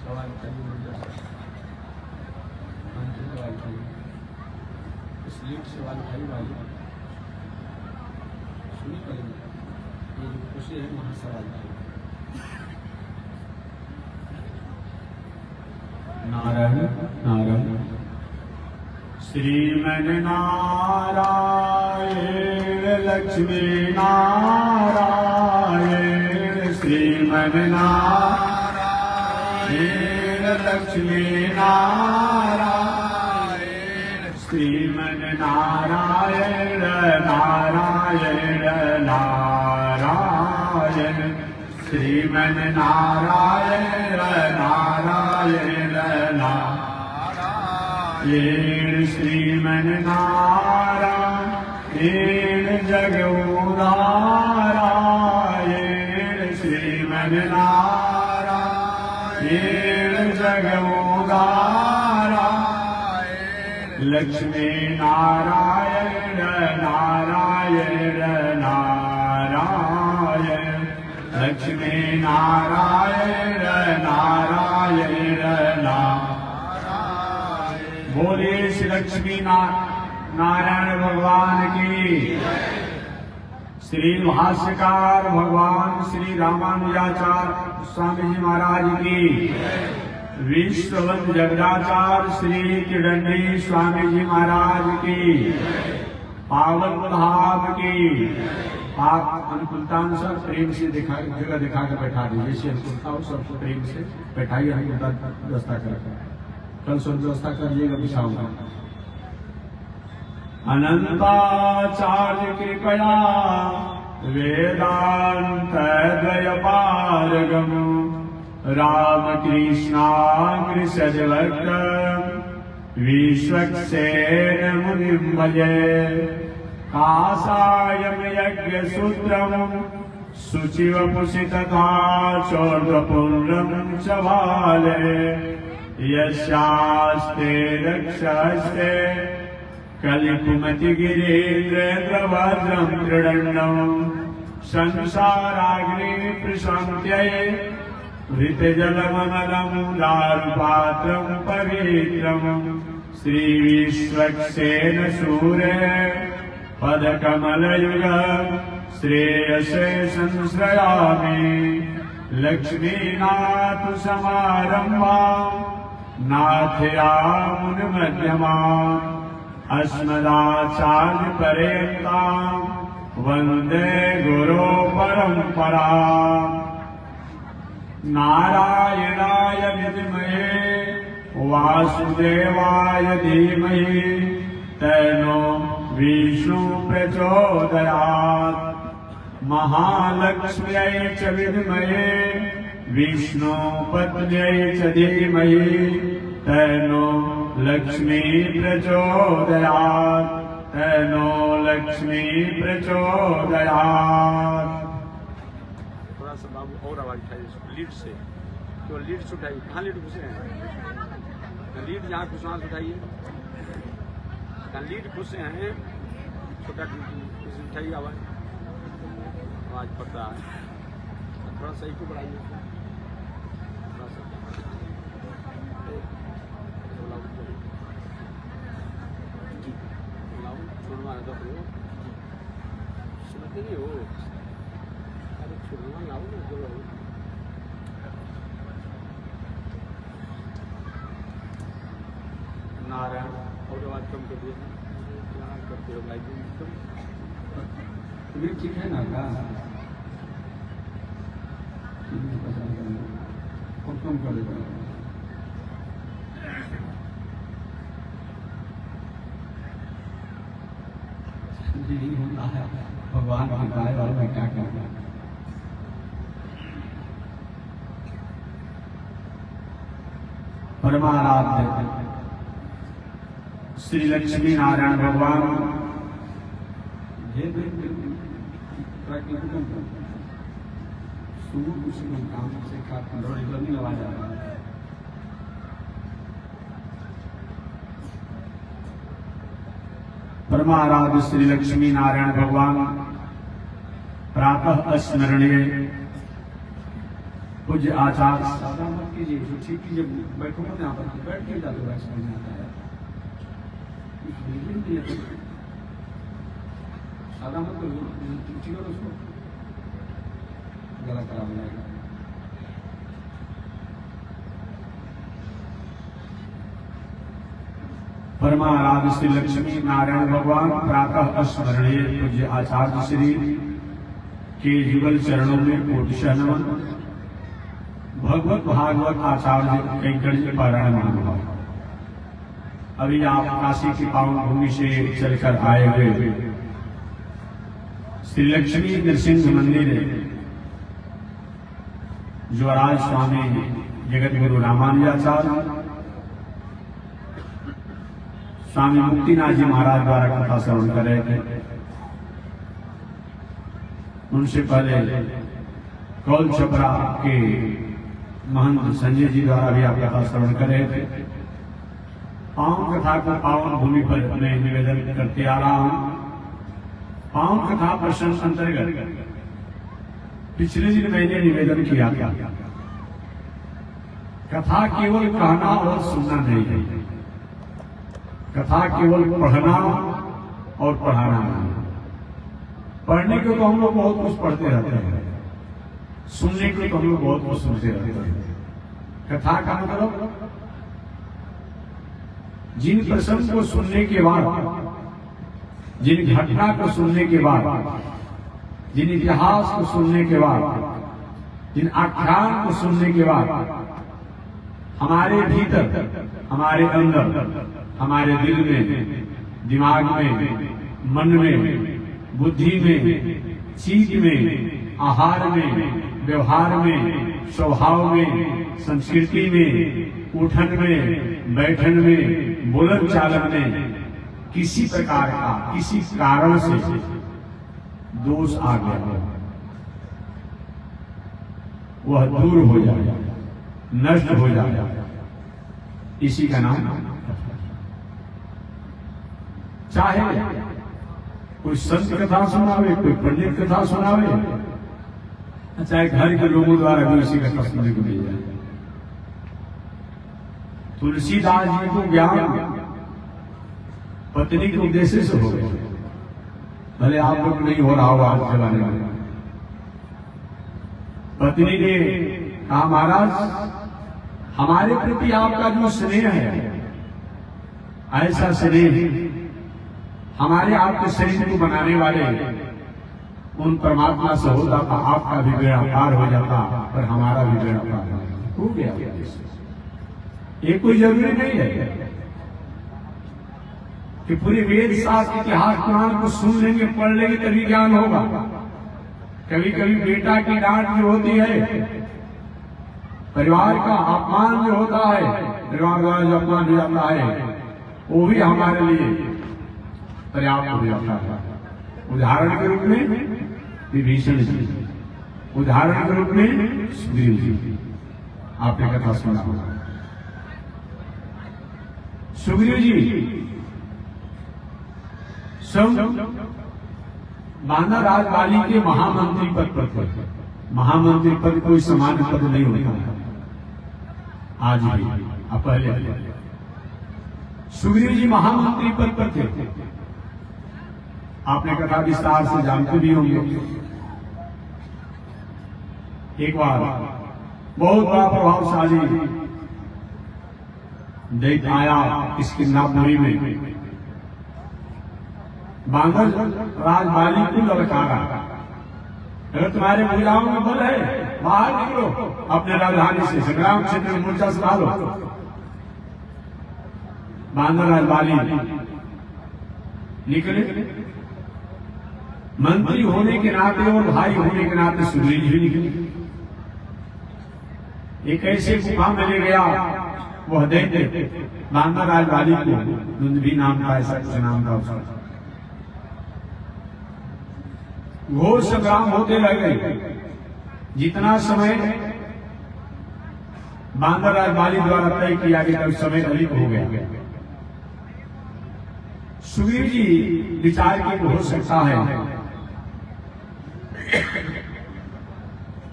सवाल करिए, सवाल करिए, इसलिए सवाल भाई वाली सुनी पड़ेगी। ये जो खुशी है वहाँ सवाल करिए। नारायण नारायण श्रीमन नारायण लक्ष्मी नारायण श्रीमन नारायण लक्ष्मी नारायण श्रीमन नारायण नारायण नारायण श्रीमन नारायण नारायण नारायण श्रीमन नारायण जगोदारायण श्रीमन नारायण जगोदारायण लक्ष्मी नारायण नारायण नारायण लक्ष्मी नारायण नारायण नारायण। बोलिए श्री लक्ष्मी नारायण भगवान की। श्री भाष्यकार भगवान श्री रामानुजाचार्य स्वामी जी महाराज की। विश्ववंद जगदाचार्य श्री किडंडी स्वामी जी महाराज की। पावन धाम की। आप अनुकूलतानुसार प्रेम से जगह दिखा कर बैठा दीजिए। जैसे अनुकूलता हो सबको प्रेम से बैठाइए। अनुकूलता व्यवस्था कर कल सब व्यवस्था कर लीजिएगा विशाल। अनंताचार्य कृपया वेदांत द्वयपारगम रामकृष्णाग्रसदवक्त्र विश्वक्सेन मुनिं भजे। कासायम यज्ञसूत्रम शुचिवपुषि तथा चोर्ध्वपुण्ड्रम च भाले। यस्यास्ते रक्षास्ते कलिकुमतिगिरीन्द्रवज्रं त्रिदण्डं संसाराग्नि प्रशान्त्यै हृतजलममलं दारुपात्रं पवित्रं श्रीविश्वक्सेन सूरे पदकमलयुग श्रेयसे संश्रयामि। लक्ष्मीनाथ समारम्भा नाथयामुनमध्यमा अस्मदाचार्य पर्यन्तां वन्दे गुरो परम्परा। नारायणाय विद्महे वासुदेवाय धीमहि तन्नो विष्णु प्रचोदयात्। महालक्ष्म्यै च विद्महे विष्णुपत्न्यै च धीमहि तन्नो लक्ष्मी प्रचोदयात्। तन्नो लक्ष्मी प्रचोदयात्। थोड़ा सा बाबू और आवाज उठाइए लीड से। तो लीड से उठाइए। कहाँ लीड घुसे हैं? लीड जहाँ घुस वहाँ से उठाइए। लीड घुसे हैं छोटा उठाइए आवाज। आवाज पड़ रहा है। थोड़ा सा इसको बढ़ाइए। थोड़ा सा छोड़वा दो। सुनते नहीं हो? अरे छोड़वा लाओ ना जो नारायण और आवाज कम कर दिए करते हो भाई तुम। ठीक है ना का कम कर देगा। यही होता है भगवान की पाए और मैं क्या कहूँगा। परमाराध्य श्री लक्ष्मी नारायण भगवान काम से नहीं लगा जा रहा है। परमाराध्य श्री लक्ष्मी नारायण भगवान प्रातः स्मरणीय पूज्य आचार्य सादा मत कीजिए, जो ठीक कीजिए, बैठो मत यहाँ पर, बैठ के जाते हुए समझ में आता है कुछ नहीं है। सादा मत ठीक करो उसको, गला खराब हो जाएगा। परमाराध्य श्री लक्ष्मी नारायण भगवान प्रातः स्मरणीय पूज्य आचार्य श्री के युगल चरणों में कोटिशः नमन। भगवत भागवत आचार्य कैंकर्य पारायण महानुभाव, अभी आप काशी की पावन भूमि से चलकर आए हुए श्री लक्ष्मी नृसिंह मंदिर ज्वराज स्वामी जगत गुरु रामानुजाचार्य स्वामी मुक्तिनाथ जी महाराज द्वारा कथा श्रवण कर रहे थे। उनसे पहले कौल छपरा के महंत संजय जी द्वारा भी आप कथा श्रवण कर रहे थे। पावन कथा को पावन भूमि पर मैं निवेदन करते आ रहा हूं। पावन कथा प्रसंग अंतर्गत पिछले दिन मैंने निवेदन किया था, कथा केवल कहना और सुनना नहीं है, कथा केवल पढ़ना और पढ़ाना नहीं। पढ़ने को तो हम लोग बहुत कुछ पढ़ते रहते हैं, सुनने को तो हम लोग बहुत कुछ सुनते रहते हैं। कथा का मतलब जिन प्रसंग को सुनने के बाद, जिन घटना को सुनने के बाद, जिन इतिहास को सुनने के बाद, जिन आख्यान को सुनने के बाद हमारे भीतर, हमारे अंदर, हमारे दिल में, दिमाग में, मन में, बुद्धि में, चीज में, आहार में, व्यवहार में, स्वभाव में, संस्कृति में, उठन में, बैठन में, बोलन चालन में किसी प्रकार का, किसी कारण से दोष आ गया, वह दूर हो जाए, नष्ट हो जाए, इसी का नाम। चाहे कोई संत कथा सुनावे, कोई पंडित कथा सुनावे, चाहे घर के लोगों द्वारा भी उसी कथा सुनने को मिल जाए। तुलसीदास जी को ज्ञान पत्नी के उद्देश्य से हो गया, भले आप लोग नहीं हो रहा होगा आज जमाने में। पत्नी ने कहा, महाराज हमारे प्रति आपका जो स्नेह है, ऐसा स्नेह हमारे आपके शरीर को बनाने वाले उन परमात्मा से होता था, आपका भी बेड़ा पार हो जाता और हमारा भी बेड़ा पार हो गया। ये कोई जरूरी नहीं है कि पूरे वेद शास्त्र इतिहास पुराण को सुन लेंगे, पढ़ लेंगे तभी ज्ञान होगा। कभी कभी बेटा की डांट जो होती है, परिवार का अपमान जो होता है, परिवार द्वारा जो अपमान हो जाता है, वो भी हमारे लिए पर्याप्त हो जाता है। उदाहरण के रूप में विभीषण जी, उदाहरण के रूप में सुग्रीव जी, आपने कथा सुना होगा। सुग्रीव जी बांदा राज वाली के महामंत्री पद पर थे। महामंत्री पद कोई सामान्य पद नहीं होता, आज भी पहले सुग्रीव जी महामंत्री पद पर थे। आपने कथा विस्तार से जानते भी होंगे। एक बार बहुत बड़ा प्रभावशाली दैत्य आया इस किन्नापुरी में, बांदर राज वाली को ललकारा, अगर तुम्हारे भुजाओं में बल है बाहर निकलो, अपने राजधानी से संग्राम क्षेत्र में मोर्चा संभाल लो। बांदर राज वाली निकले, मंत्री होने के नाते और भाई होने के नाते सुग्रीव जी निकले। एक ऐसे गुफा में ले गया, वह दैत्य बांदर राज वाली को, दुंदुभी नाम का ऐसा कुछ नाम था उसका। घोर संग्राम होते रह गए। जितना समय बांदर राज वाली द्वारा तय किया गया, उस समय अधिक हो गया। सुग्रीव जी विचार की हो सकता है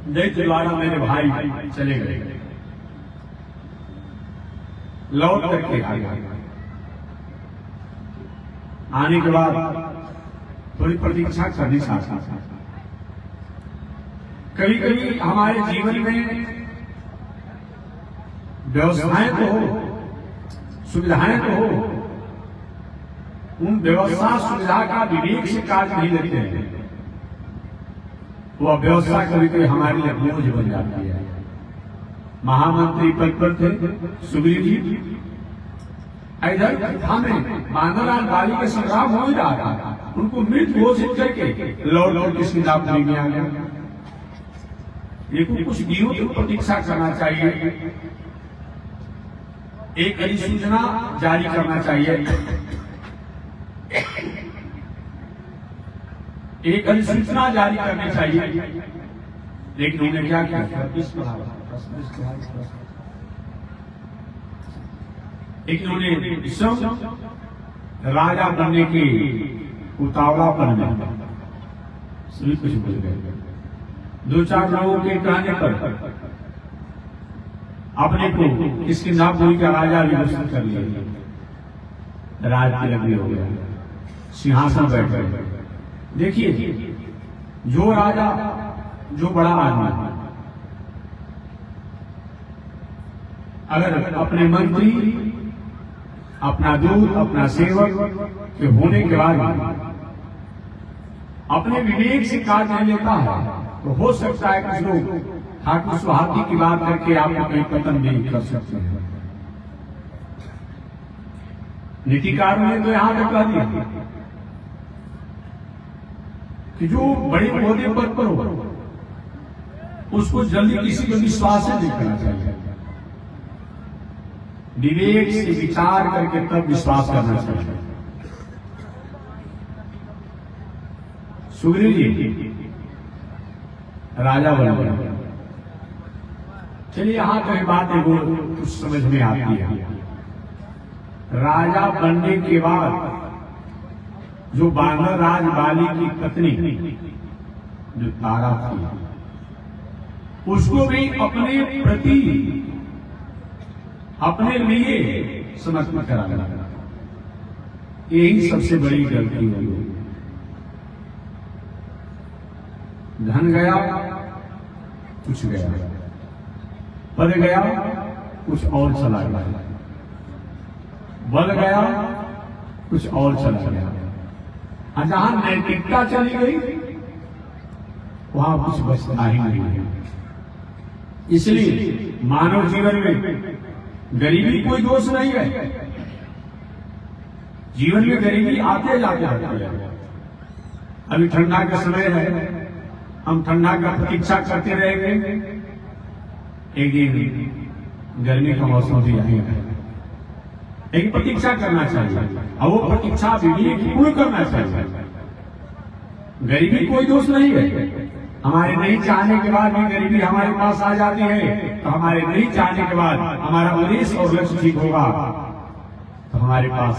दैत्य द्वारा मेरे भाई चले गए, लौट करके आ गए। आने के बाद थोड़ी प्रतीक्षा करनी चाहता था। कभी कभी हमारे जीवन में व्यवस्थाएं तो हो, सुविधाएं तो हो, उन व्यवस्था सुविधा का विवेक से कार्य नहीं लेते हैं, वह व्यवस्था कभी कभी हमारे लिए बोझ बन जाती है। महामंत्री पद पर थे सुग्रीव जी, इधर कथा में बांदरराज बाली के संग्राम हो ही रहा था, उनको मृत घोषित करके लौट किसी दापनी में आ गया। लेकिन कुछ दिनों की प्रतीक्षा करना चाहिए, एक अधिसूचना जारी करना चाहिए, एक अधिसूचना जारी करनी चाहिए। लेकिन उन्होंने क्या किया? लेकिन उन्हें स्वयं राजा बनने की उतावलापन में सभी कुछ भूल गए। दो चार लोगों के कहने पर अपने को किष्किंधापुरी का राजा भी घोषित कर लिया, राज तिलक भी हो गया, सिंहासन बैठ गए। देखिए, जो राजा, जो बड़ा आदमी अगर अपने मंत्री, अपना दूत, अपना सेवक के होने के बाद अपने विवेक से कार्य नहीं लेता है, तो हो सकता है कुछ लोग ठाकुर सुहागी की बात करके आपको कहीं पतन नहीं कर सकते हैं। नीतिकारों ने तो यहां तक कह दिया कि जो बड़े पौधे पर हो उसको जल्दी किसी को विश्वास नहीं करना चाहिए, विवेक से विचार करके तब विश्वास करना चाहिए। सुग्रीव जी राजा बन गए। चलिए, यहां कहीं बात है वो कुछ समझ में आती है। राजा बनने के बाद जो बांदरराज बाली की पत्नी जो तारा थी, उसको भी अपने प्रति, अपने लिए समर्पित कराना, यही सबसे बड़ी गलती हुई। धन गया, कुछ गया, पद गया, कुछ और चला गया, बल गया, कुछ और चला गया। जहां नैतिकता चली गई वहां कुछ बचता ही नहीं है। इसलिए मानव जीवन में गरीबी कोई दोष नहीं है, जीवन में गरीबी आते जाते रहती है। अभी ठंडा का समय है, हम ठंडा का प्रतीक्षा करते रहेंगे, एक दिन गर्मी का मौसम भी आएगा, लेकिन प्रतीक्षा करना चाहिए, और वो प्रतीक्षा विवेकपूर्ण करना चाहिए। गरीबी कोई दोष नहीं है, हमारे नहीं चाहने के बाद भी गरीबी हमारे पास आ जाती है, तो हमारे नहीं चाहने के बाद हमारा उद्देश्य और लक्ष्य ठीक होगा तो हमारे पास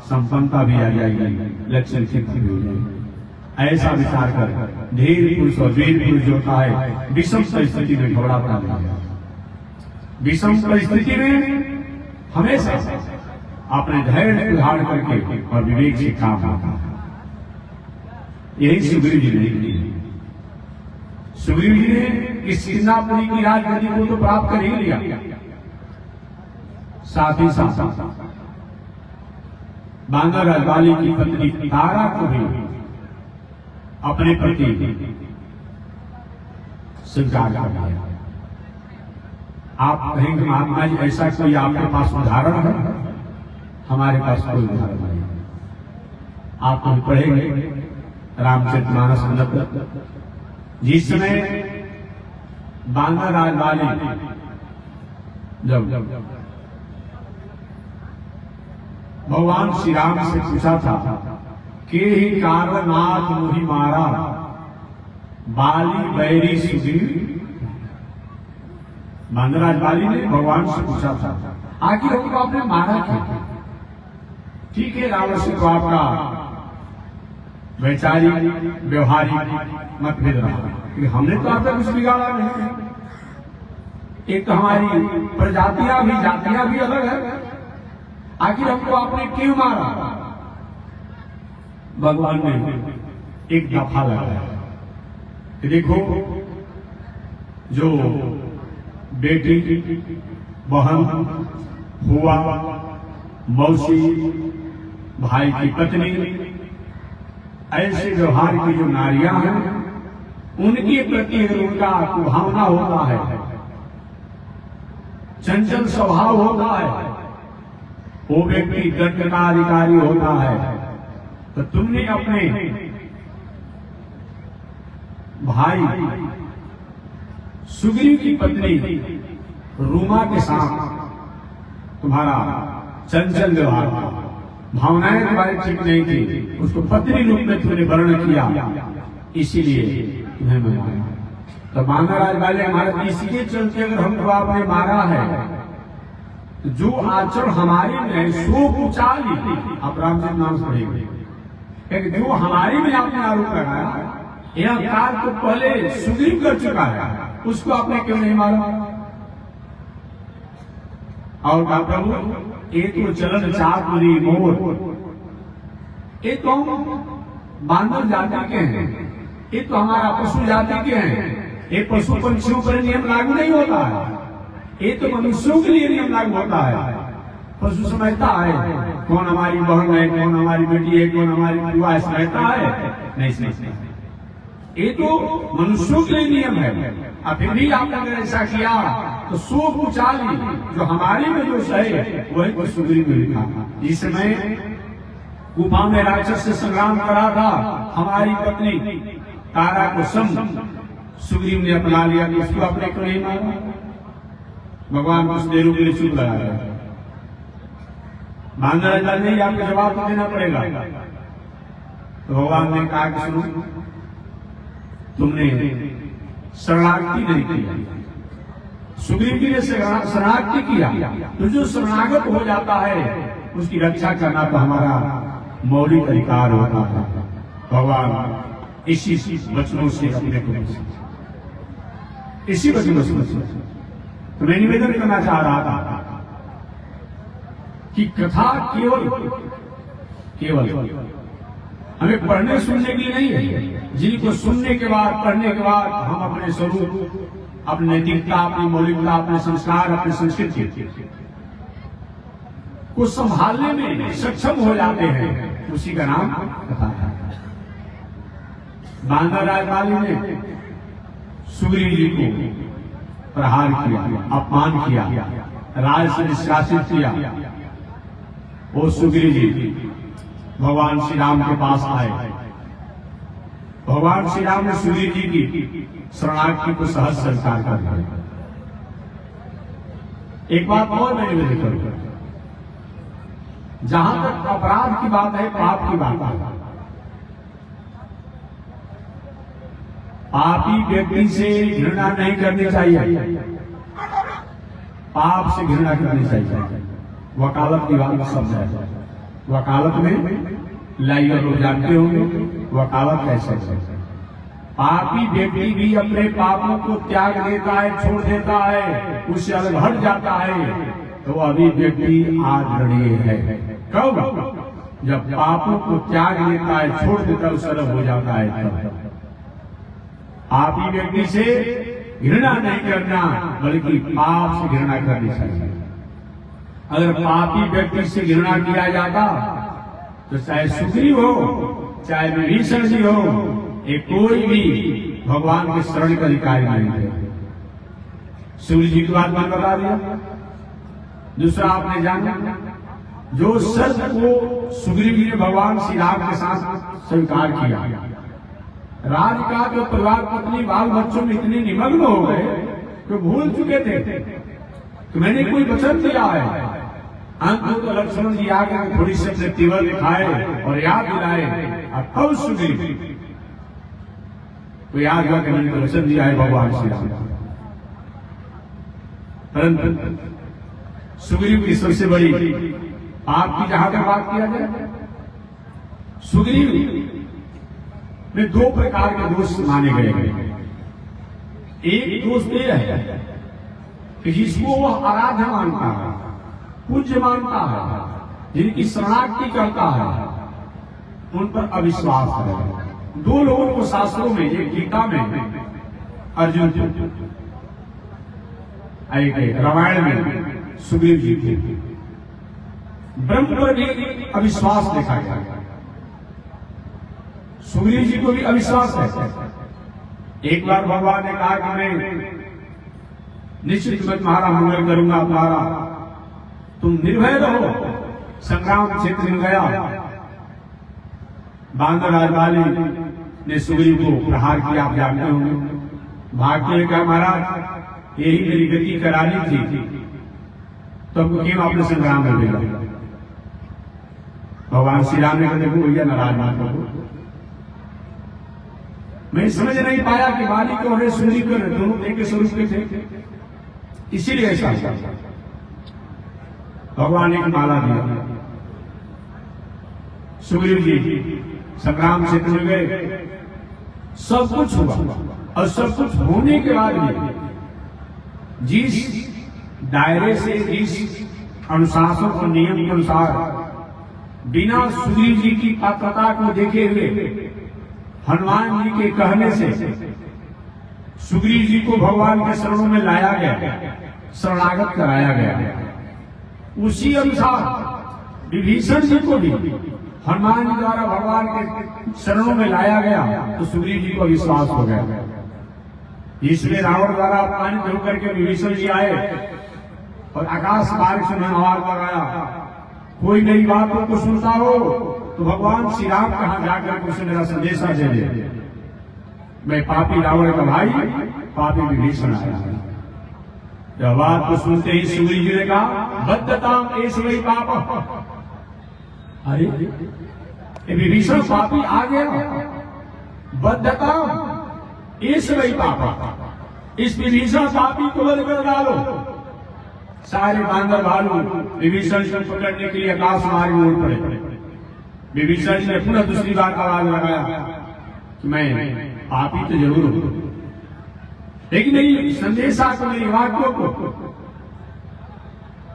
संपन्नता भी आ जाएगी, लक्ष्य ठीक भी हो जाएगी। ऐसा विचार कर धीर पुरुष और वीर पुरुष जो होता है विषम परिस्थिति में घबरा पड़ता है। विषम परिस्थिति में हमेशा अपने धैर्य धारण करके और विवेक से काम होता है। यही सुग्रीव जी ने किया। सुग्रीव जी ने किष्किंधापुरी की राजगद्दी को तो प्राप्त कर ही लिया, साथ ही साथ बांदरराज बाली की पत्नी तारा को भी अपने प्रति स्वीकार कर लिया। आप कहेंगे महात्मा जी ऐसा कोई आपके पास उदाहरण है? हमारे पास कोई उदाहरण नहीं। आप हम पढ़ेंगे रामचरितमानस, जिस समय बांदरराज बाली जब भगवान श्री राम से पूछा था के ही कारनाथ मुहि मारा बाली बैरी सुग्रीव, बांदरराज बाली ने भगवान से पूछा था आखिर हमको आपने मारा क्यों? ठीक है, रावण से तो आपका वैचारिक व्यवहारिक मतभेद रहा, कि हमने तो आपका कुछ बिगाड़ा नहीं। एक तो हमारी प्रजातियां भी जातियां भी अलग है, आखिर हमको आपने क्यों मारा? भगवान ने एक दफा लगाया कि देखो, जो बेटी, बहन, हुआ, मौसी, भाई की पत्नी, ऐसे व्यवहार की जो नारियां हैं, उनके प्रति अगर उनका कुभावना होता है, चंचल स्वभाव होता है, वो व्यक्ति दंड का अधिकारी होता है, तो तुमने अपने भाई सुग्रीव की पत्नी रूमा के साथ तुम्हारा चंचल व्यवहार था, भावनाएं तुम्हारी ठीक नहीं थी, उसको पत्नी रूप में तुमने वर्णन किया, इसीलिए तुम्हें मैं मारा। तो मानवराज वाले हमारे इसके चलते अगर हमको आपने मारा है, तो जो आचरण हमारे में सो कुचाल ही, आप रामचंद्र नाम से पढ़ेंगे, जो हमारे में आपने आरोप लगाया, यह कार्य तो पहले सुग्रीव कर चुका है, उसको आपने क्यों नहीं मारा? और कहा प्रभु एक तो चलन चातुरी मोर, ये तो हम बांधव जाति के हैं, ये तो हमारा पशु जाति के हैं, ये पशु पंछियों पर नियम लागू नहीं होता है, ये तो मनुष्यों के लिए नियम लागू होता है। पशु समझता है कौन हमारी बहन है, कौन हमारी बेटी है, कौन हमारी बुआ है, समझता है? नहीं समझता। ये तो मनुष्यों के लिए नियम है। अब फिर भी आपने अगर ऐसा किया तो सो कुचाली जो हमारे में दोष है वही तो सुग्रीव में लिखा। जिस समय गुफा में राक्षस से संग्राम करा था, हमारी पत्नी तारा को सुग्रीव ने अपना लिया, तो उसको अपने को नहीं माना। भगवान कुछ देरों के लिए चुप लगा रहे, मानवराज नहीं, आपको जवाब तो देना पड़ेगा। तो भगवान ने कहा कि सुनो, तुमने शरणागति नहीं किया, सुग्रीव के लिए शरणागति किया, तो जो शरणागत हो जाता है उसकी रक्षा करना तो हमारा मौलिक अधिकार होता है। भगवान इसी वचनों से अपने को, इसी वचनों से तो मैं निवेदन करना चाह रहा था कि कथा केवल हमें पढ़ने सुनने के लिए नहीं है, जिनको सुनने के बाद, पढ़ने के बाद हम अपने स्वरूप, अपनी नैतिकता, अपनी मौलिकता, अपने संस्कार, अपनी संस्कृति को संभालने में सक्षम हो जाते हैं, उसी का नाम कथा है। बांदा राजवाली ने सुग्रीव जी को प्रहार किया, अपमान किया, राज से निष्कासित किया। वो सुग्रीव जी भगवान श्री राम के पास आए, भगवान श्री राम ने सुग्रीव जी की शरणागति को सहज स्वीकार कर लिया। एक बात और मैं निवेदन करूंगा, जहां तक अपराध की बात है, पाप की बात है, पापी व्यक्ति से घृणा नहीं करनी चाहिए, पाप से घृणा करनी चाहिए। वकालत की बात समझ है, वकालत में लाइवर लोग जानते होंगे वकालत कैसे है। पापी व्यक्ति भी अपने पापों को त्याग देता है, छोड़ देता है, उससे अलग हट जाता है, तो अभी व्यक्ति आदरणीय है। कब? जब पापों को त्याग देता है, छोड़ देता है, उससे अलग हो जाता है। तब पापी व्यक्ति से घृणा नहीं करना, बल्कि पाप से घृणा करनी चाहिए। अगर पापी व्यक्ति से घृणा किया जाता तो चाहे सुग्रीव हो, चाहे विभीषण जी हो, ये कोई भी भगवान के शरण का अधिकारी नहीं है। सूर्य जी की बात मैंने बता दिया। दूसरा आपने जाना, जो शब्द को सुग्रीव जी ने भगवान श्री राम के साथ स्वीकार किया, राज का जो परिवार, पत्नी, बाल बच्चों में इतने निमग्न हो गए कि भूल चुके थे कि मैंने कोई वचन दिया है। अंत तो लक्ष्मण जी आगे थोड़ी से अपने तीवर दिखाए और याद दिलाए, और तब सुग्रीव तो याद हुआ कि मैंने वचन दिया है भगवान श्री राम। परंतु सुग्रीव की सबसे बड़ी आपकी जहां तक बात किया जाए, सुग्रीव में दो प्रकार के दोष माने गए। एक दोष तो यह है कि जिसको वह आराध्य मानता है, पूज्य मानता है, जिनकी शरणागति करता है, उन पर अविश्वास है। दो लोगों को शास्त्रों में, एक गीता में अर्जुन, एक रामायण में सुग्रीव जी थे। ब्रह्म पर भी अविश्वास देखा गया, सुग्रीव जी को भी अविश्वास है। एक बार भगवान ने कहा कि मैं निश्चित मैं तुम्हारा मंगल करूंगा, तुम्हारा, तुम निर्भय रहो। संग्राम क्षेत्र में गया, बांदर राजवाली ने सुग्रीव को प्रहार किया, आप जानते होंगे। भागते हुए कहा, महाराज यही मेरी गति करानी थी, तो हमको क्यों आपने संग्राम में भेजा? भगवान श्री राम ने कहा, देखो भैया नाराज मत करो, मैं समझ नहीं पाया कि बाली को और सुग्रीव को दोनों एक के स्वरूप के थे, इसीलिए ऐसा। भगवान ने एक माला दिया, सुग्रीव जी संग्राम क्षेत्र में गए, सब कुछ हुआ, और सब कुछ होने के बाद भी जिस दायरे से, जिस अनुशासन और नियम के अनुसार, बिना सुग्रीव जी की पात्रता को देखे हुए, हनुमान जी के कहने से सुग्रीव जी को भगवान के शरणों में लाया गया, शरणागत कराया गया। उसी अनुसार विभीषण जी को भी हनुमान जी द्वारा भगवान के शरणों में लाया गया, तो सुग्रीव जी को विश्वास हो गया। इसलिए रावण द्वारा अपमानित होकर के विभीषण जी आए और आकाश मार्ग से मनोहार लगाया, कोई मेरी बातों को सुनता हो तो भगवान श्री राम कहां जाकर उसे मेरा संदेशा दे दे, मैं पापी रावण का भाई, पापी विभीषण आया। जब बात को सुनते ही सुग्रीव जी ने कहा, बद्धताम एष वै पाप। अरे ये विभीषण पापी आ गया, बद्धताम एष वै पाप, इस विभीषण पापी को वध कर डालो। सारे बांदर भालू विभीषण को पकड़ने के लिए आकाश मार्ग में उड़ पड़े। विभीषण ने पुनः दूसरी बार आवाज लगाया कि मैं पापी तो जरूर हूं, लेकिन नहीं संदेशा को, मेरी वाक्यों को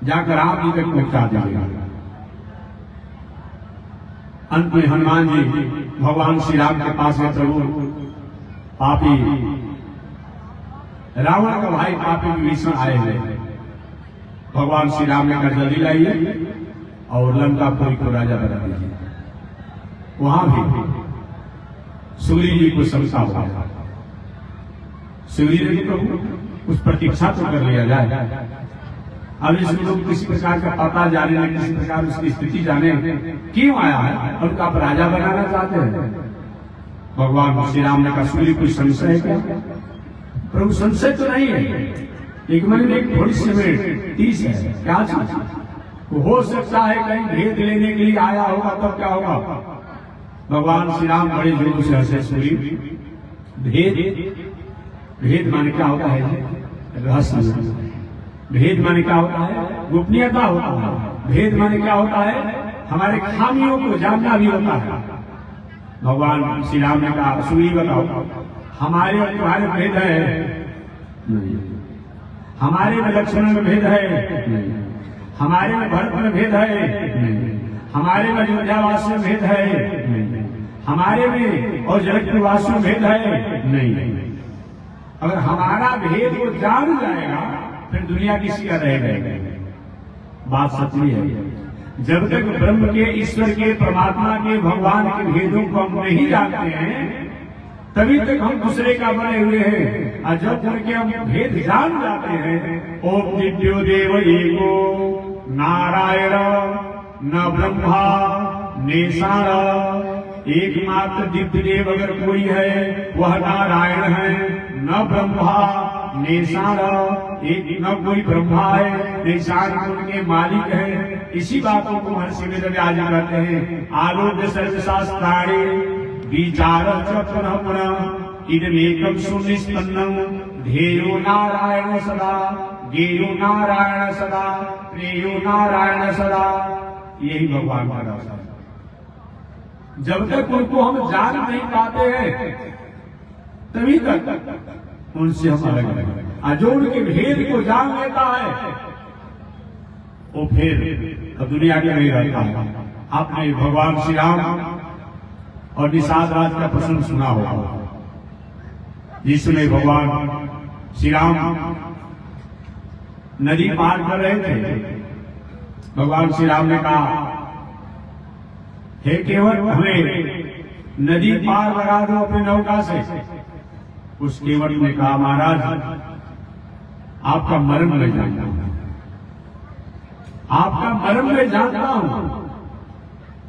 जाकर आप जी तक पहुंचा देगा। अंत में हनुमान जी भगवान श्री राम के पास में, प्रभु पापी रावण का भाई पापी विभीषण आए हुए। भगवान श्री राम ने कहा, जल्दी लाइए और लंकापुरी को राजा बना दीजिए। वहां भी सुग्रीव जी को शंका हुआ, सुग्रीव जी प्रभु उस प्रतीक्षा तो कर लिया जाए, अब इसमें लोग किसी प्रकार का पता जाने, किसी प्रकार उसकी स्थिति जाने, क्यों आया है, और उनका आप राजा बनाना चाहते हैं। भगवान श्री राम ने कहा, सुग्रीव कोई संशय है क्या? प्रभु संशय तो नहीं है, एक मन में एक थोड़ी सी में 30 है, क्या चीज हो सकता है, कहीं भेद लेने के लिए आया होगा, तब क्या होगा? भगवान श्री राम बड़े जोर से हंसे, सुग्रीव भेद, भेद माने क्या होता है? रहस्य। भेद माने क्या होता है? गोपनीयता होता है। भेद माने क्या होता है? हमारे खामियों को जानना भी होता है। भगवान श्री राम ने कहा, सुग्रीव बताओ, हमारे और तुम्हारे भेद है? नहीं। हमारे में लक्ष्मण में भेद है? नहीं। हमारे में भरत में भेद है? नहीं। हमारे में अयोध्यावासी में भेद है? नहीं। हमारे में और जनकपुर वासियों में भेद है? नहीं। अगर हमारा भेद वो जान जाएगा, फिर दुनिया किसी का रह गई। बात सच्ची है। जब तक ब्रह्म के, ईश्वर के, परमात्मा के, भगवान के भेदों को हम नहीं जानते हैं, तभी तक हम दूसरे का बने हुए हैं। और जब तक हम भेद जान जाते हैं, ओम दिव्यो देव एको नारायण न ब्रह्मा नेसार, एकमात्र दिव्य देव अगर कोई है वह नारायण है, न ब्रह्मा नेसार, एक न कोई ब्रह्मा है, नेसार उनके मालिक है। इसी बातों को महर्षि वेदव्यास कहते हैं, आलोक्य सर्वशास्त्राणि विचार पुनः पुनः इदमेकं सुनिष्पन्नं ध्येयो नारायण सदा, गेयो नारायण सदा, प्रेयो नारायण सदा। यही भगवान का रास्ता। जब तक उनको हम जान नहीं पाते हैं, तभी तक उनसे हम अलग अलग। जो उनके भेद को जान लेता है वो फिर अब दुनिया के नहीं रहता है। आपने भगवान श्री राम और निषाद राज का प्रसंग सुना होगा, जिसमें भगवान श्री राम नदी पार कर रहे थे। भगवान श्री राम ने कहा, हे केवट, हमें नदी पार लगा दो अपनी नौका से। उस केवट ने कहा, महाराज आपका मर्म मैं जानता हूं, आपका मर्म मैं जानता हूं।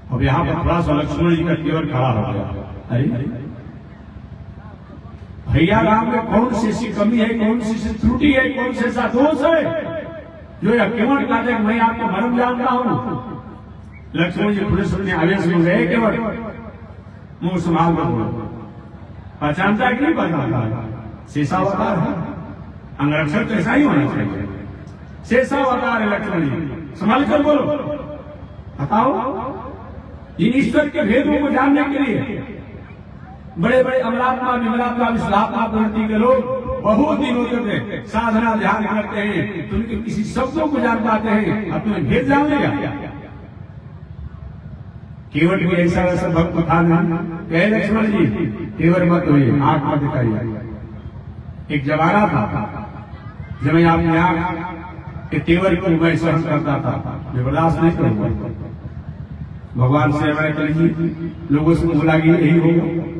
अब यहां पर थोड़ा सा लक्ष्मण जी का केवट खड़ा हो गया। अरे भैया राम में कौन सी ऐसी कमी है, कौन सी ऐसी त्रुटि है, कौन सा ऐसा दोष है जो यह केवट कहते हैं मैं आपका मर्म जानता हूं। लक्ष्मण जी पुलिस ने आवेश में गए, केवट मुंह संभाल कर बोलो, पहचानता है कि नहीं पहचानता है? शेषावतार है, अंगरक्षक तो ऐसा ही होना चाहिए। शेषावतार है लक्ष्मण जी, संभाल कर बोलो, बताओ। इन ईश्वर के भेदों को जानने के लिए बड़े बड़े अमलात्मा विमलात्मा विश्वात्मा प्रवृत्ति के लोग बहुत दिनों तक साधना ध्यान करते हैं, तो उनके किसी शब्दों को जान पाते हैं, अपने भेद जान लिया। केवट भी ऐसा वैसा भक्त था नहीं। कहे लक्ष्मण जी केवट मत हुए, आंख मत दिखाइए। एक जमाना था जब मैं आपने आंख के तेवर को मैं सहन करता था, मैं बर्दाश्त नहीं करूंगा। भगवान से मैं कहीं लोगों से बोला कि यही होगा।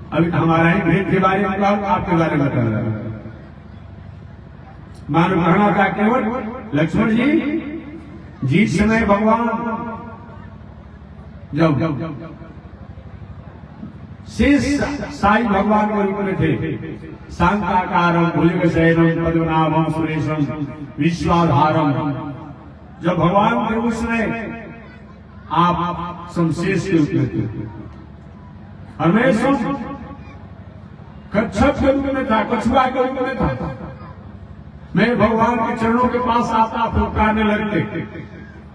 अभी हमारा ही भेद के बारे में आपके बारे में बता रहा है। मानो कहना था केवट, लक्ष्मण जी जिस समय भगवान जब शेष साई भगवान के रूप में थे, शांताकारम भुजगशयनम पद्मनाभम सुरेशम विश्वाधारम, जब भगवान थे उस समय आप शमशेष के रूप में थे और मैं कच्छप के रूप में था, कछुआ के रूप में था। मैं भगवान के चरणों के पास आता, फुफकारने लगते,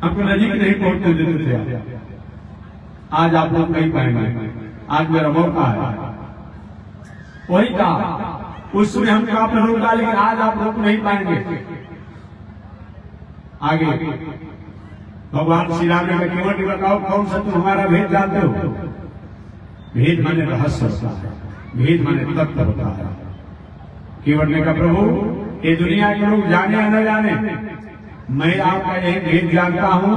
हमको नजीक नहीं पहुंचने देते थे। आज आप लोग नहीं पाएंगे, आज मेरा मौका है। वही था उसमें हमको आपने रोक डाला, लेकिन आज आप रोक नहीं पाएंगे। आगे भगवान श्री राम ने केवट बताओ कौन सा तुम हमारा भेद जानते हो? भेद माने रहस्य होता है, भेद माने तत्व होता है। केवट ने कहा, प्रभु ये दुनिया के लोग जाने या न जाने, मैं आपका यही भेद जानता हूं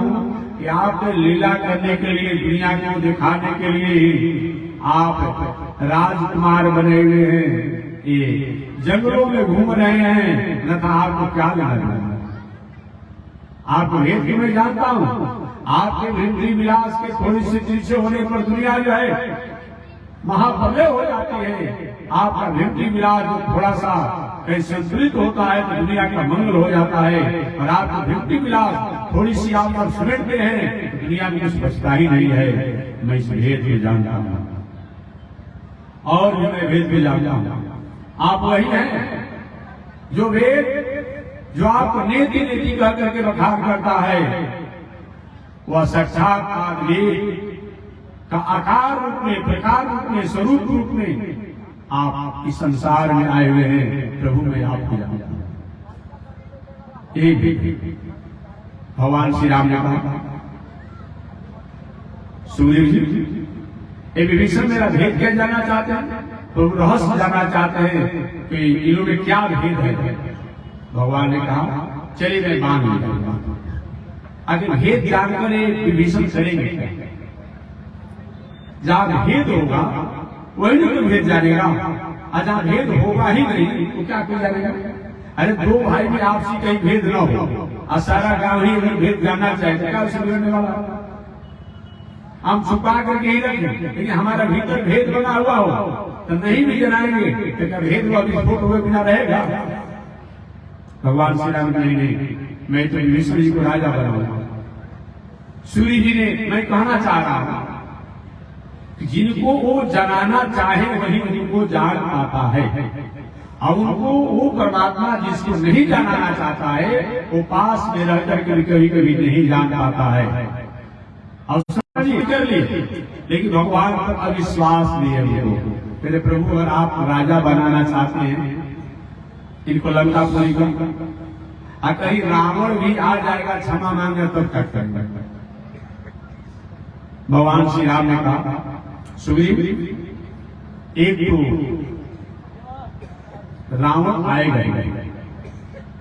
कि आप लीला करने के लिए, दुनिया को दिखाने के लिए ही आप राजकुमार बने हुए हैं, ये जंगलों में घूम रहे हैं, न था आपको क्या लेना है। आपको भेद भी मैं जानता हूं, आपके भिंडी विलास के थोड़ी सी तिरछे होने पर दुनिया जो है महाप्रलय हो जाती है। आपका भिंडी विलास जो थोड़ा सा संतुलित होता है तो दुनिया का मंगल हो जाता है, और आपका भिंडी विलास थोड़ी सी आप पर समेटते हैं तो दुनिया में कुछ बचता ही नहीं है। मैं इस भेद भी जानता हूं और जो मैं भेद भी जानता हूं, आप वही हैं जो वेद जो आपको नेति नेति कह करके बखान करता है, वह साक्षात वेद का आकार रूप में, प्रकार रूप में, स्वरूप रूप में आप इस संसार में आए हुए हैं। प्रभु मैं आपको जानता हूं। एक भगवान श्री राम ने कहा, सुग्रीव जी ये विभीषण मेरा भेद क्या जानना चाहते हैं? प्रभु रहस्य जानना चाहते हैं कि इन्हों में क्या भेद है। भगवान ने कहा, चलिए मैं मान लूंगा। आखिर भेद जानकर विभीषण करेंगे क्या? जहां भेद होगा वही नहीं तो भेद जानेगा, और जहां भेद होगा ही नहीं तो क्या कोई जानेगा? अरे दो भाई में आपसी कहीं भेद न हो और सारा गांव ही अगर भेद जानना चाहे तो क्या उसे बिगड़ने वाला? हम छुपा करके ही रखें, लेकिन हमारा भीतर भेद बना हुआ हो तो नहीं भी जनाएंगे तो क्या भेद हुआ विस्फोट हुए बिना रहेगा? भगवान श्री राम नहीं, मैं तो विष्णु जी को राजा बनाऊंगा। सूर्य जी ने, मैं कहना चाह रहा हूं जिनको वो जनाना चाहे वही उनको जान पाता है, और उनको वो परमात्मा जिसको नहीं जानाना चाहता है वो पास में रह करके कभी कभी नहीं जान पाता है। और समझ कर लिए, लेकिन भगवान पर अविश्वास नहीं है उनको। पहले प्रभु अगर आप राजा बनाना चाहते हैं इनको लंका पूरी कर। और कहीं रावण भी आ जाएगा क्षमा मांगे तब तक करेंगे। भगवान श्री राम ने कहा सुग्रीव एक तो रावण आएगा,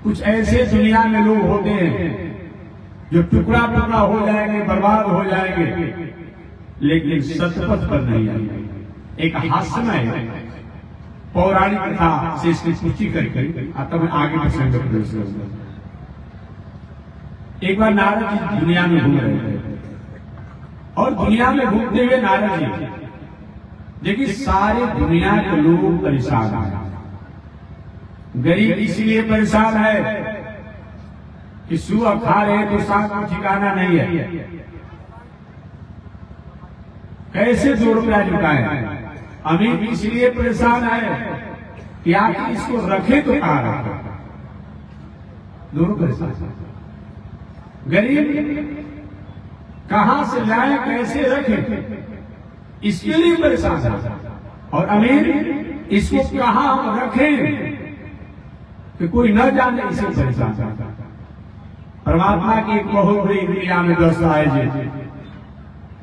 कुछ ऐसे दुनिया में लोग होते हैं जो टुकड़ा टुकड़ा हो जाएंगे, बर्बाद हो जाएंगे, लेकिन सतपथ पर नहीं आएंगे। एक हास्यमय पौराणिक कथा से इसकी पुष्टि करके तब मैं आगे प्रसंग प्रवेश करूंगा। एक बार नारद जी दुनिया में घूम रहे थे और दुनिया में घूमते हुए नारद जी देखिए सारे दुनिया के लोग परेशान हैं। गरीब इसलिए परेशान है कि सुबह खा रहे तो साथ में ठिकाना नहीं है, कैसे 2 रुपया जुटाए। अमीर इसलिए परेशान है कि आखिर इसको रखे तो कहां रखे, दोनों परेशान। गरीब कहां से लाए कैसे रखे इसके लिए परेशान है, और अमीर इसको कहां हम रखें कि कोई न जाने इसे परेशान है। परमात्मा की एक बहुत बड़ी दुनिया में व्यवस्था है जी,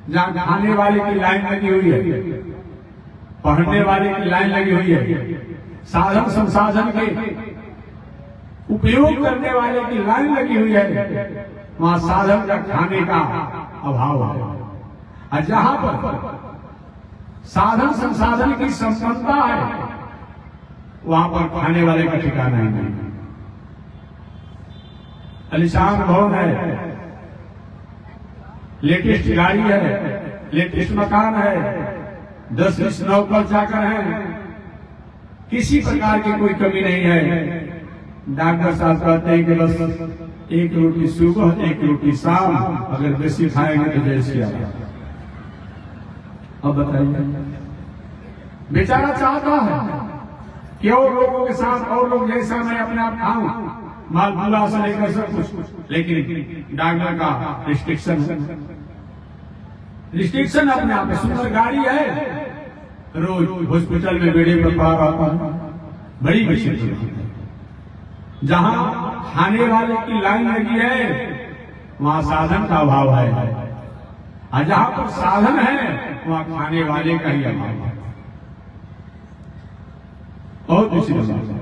जहां खाने वाले की लाइन लगी हुई है, पढ़ने वाले की लाइन लगी हुई है, साधन संसाधन के उपयोग करने वाले की लाइन लगी हुई है। वहां साधन का खाने का अभाव है, और जहां पर साधन संसाधन की संपन्नता है वहां पर खाने वाले का ठिकाना ही नहीं। आलीशान भवन है, लेटेस्ट गाड़ी है, लेटेस्ट मकान है, 10-20 नौकर चाकर हैं, किसी प्रकार की कोई कमी नहीं है। डॉक्टर साहब कहते हैं कि बस 1 रोटी सुबह 1 रोटी शाम, अगर बेसी खाएंगे तो जैसे आएगा। अब बताइए, बेचारा चाहता है कि और लोगों के साथ और लोग जैसा मैं अपने आप खाऊं, माल भूला से लेकर सब कुछ, लेकिन डॉक्टर का रिस्ट्रिक्शन अपने आप में। सुंदर गाड़ी है, रोज हॉस्पिटल में बेड़े पर पड़ा रहता है, बड़ी मुश्किल। जहां खाने वाले की लाइन लगी है वहां साधन का अभाव है, और जहां पर साधन है वहां खाने वाले का ही अभाव है। बहुत दूसरी बात,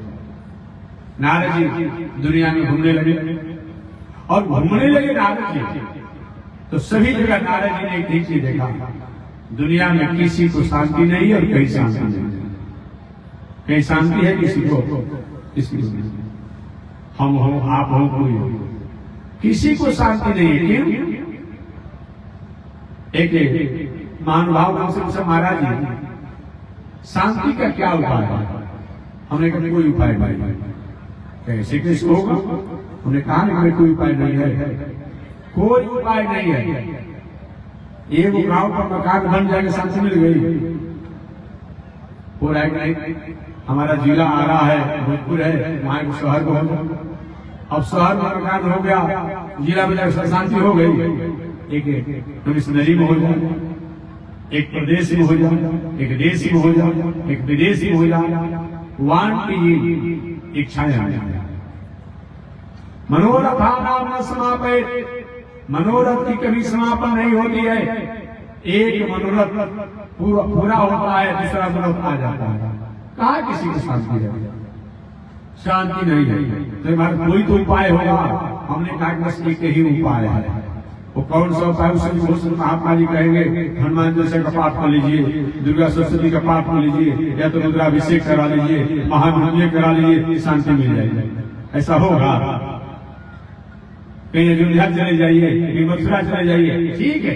नारद जी दुनिया में घूमने लगे, और घूमने लगे नारद जी तो सभी जगह नारद जी ने एक ही चीज देखा, दुनिया में किसी को शांति नहीं है और कहीं शांति नहीं है। कहीं शांति है किसी को, किसी को नहीं। हम हो, आप हो, कोई हो, किसी को शांति नहीं है। क्यों? एक महानुभाव हमसे महाराज जी शांति का क्या उपाय है? हमने कहा कोई उपाय नहीं। कैसे कैसे होगा? हमने कहा नहीं कोई उपाय नहीं है, कोई उपाय नहीं है। एक गांव पर मकान बन जाएगा शांति मिल गई, हो रहा है नहीं। हमारा जिला आ रहा है, भोजपुर है, वहां एक शहर को अब शहर में मकान हो गया, जिला में जाकर शांति हो गई। एक मिशनरी में हो जाए, एक प्रदेश में हो जाए, एक देश में हो जाए, एक विदेश में हो जाए, वान की इच्छाएं आ जाए। मनोरथा नाम न समापे, मनोरथ की कभी समापन नहीं होती है। एक मनोरथ पूरा होता है, दूसरा मनोरथ आ जाता है। कहा किसी को शांति है? शांति नहीं है। तो हमारा कोई तो उपाय होगा। हमने कहा बस एक ही उपाय है। वो कौन सा उपाय? उसमें महात्मा जी कहेंगे हनुमान जैसे का पाठ कर लीजिए, दुर्गा सरस्वती का पाठ कर लीजिए, या तो रुद्राभिषेक करा लीजिए, महामंत्र करा लीजिए, शांति मिल जाएगी। ऐसा होगा? कहीं अयोध्या चले जाइए, कहीं मथुरा चले जाइए, ठीक है,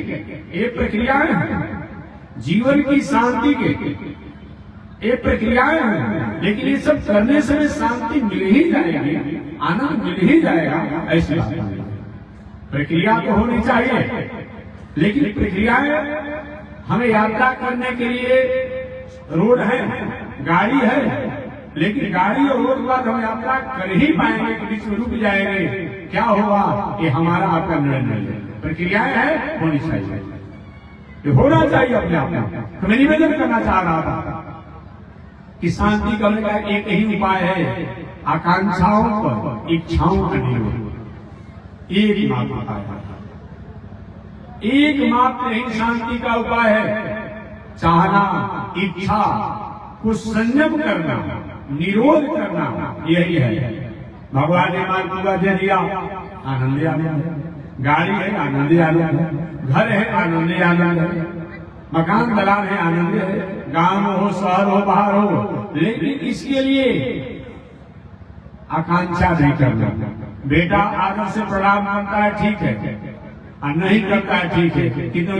ये प्रक्रियाएं हैं जीवन की शांति के, ये प्रक्रियाएं हैं। लेकिन ये सब करने से शांति मिल ही जाएगी, आनंद मिल ही जाएगा, ऐसी बात नहीं। प्रक्रिया तो होनी चाहिए, लेकिन प्रक्रियाएं हमें यात्रा करने के लिए रोड है, गाड़ी है, लेकिन गाड़ी और रोड के बाद हम यात्रा कर ही पाएंगे कि बीच में रुक जाएंगे, क्या होगा? ये हमारा आपका निर्णय है। प्रक्रियाएं है, होनी चाहिए, ये होना चाहिए अपने आप में। तो मैं निवेदन करना चाह रहा था कि शांति करने का एक ही उपाय है आकांक्षाओं पर, इच्छाओं का निरोध एकमात्र उपाय है। एकमात्र ही शांति का उपाय है। चाहना, इच्छा को संयम करना, निरोध करना, यही है। भगवान ने मान पूरा दे दिया, आनंद आनंद है। गाड़ी है, आनंद आनंद है। घर है, आनंद आनंद है। मकान दलान है, आनंद है। गांव हो, शहर हो, बाहर हो, लेकिन इसके लिए आकांक्षा नहीं करना। बेटा आदर से प्रणाम करता है, ठीक है, और नहीं करता है, ठीक है। कितने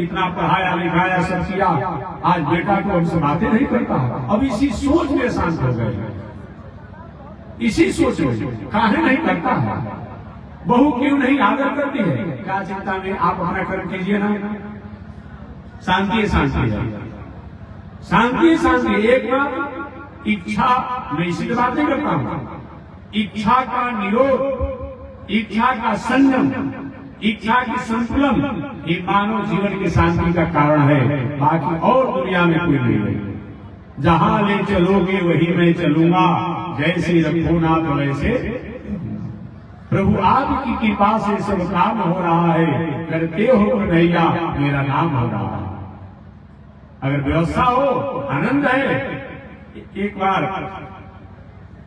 इतना पढ़ाया लिखाया सब किया, आज बेटा को हमसे बातें नहीं करता। अब इसी सोच में शांत हो गए, इसी सोच में काहे नहीं करता है। बहू क्यों नहीं आदर करती है, क्या चिंता में, आप अपना कर्म कीजिए ना। शांति शांति है, शांति शांति। एक बार इच्छा, मैं इसी बातें करता हूं, इच्छा का निरोध, इच्छा का संयम, इच्छा की संतुलन, ये मानव जीवन की शांति का कारण है। बाकी और दुनिया में कोई नहीं है। जहां ले चलोगे वहीं मैं चलूंगा, जैसे रखो ना तो वैसे। प्रभु आपकी कृपा से सब काम हो रहा है, करते हो कन्हैया मेरा नाम हो रहा है। अगर व्यवस्था हो, आनंद है। एक बार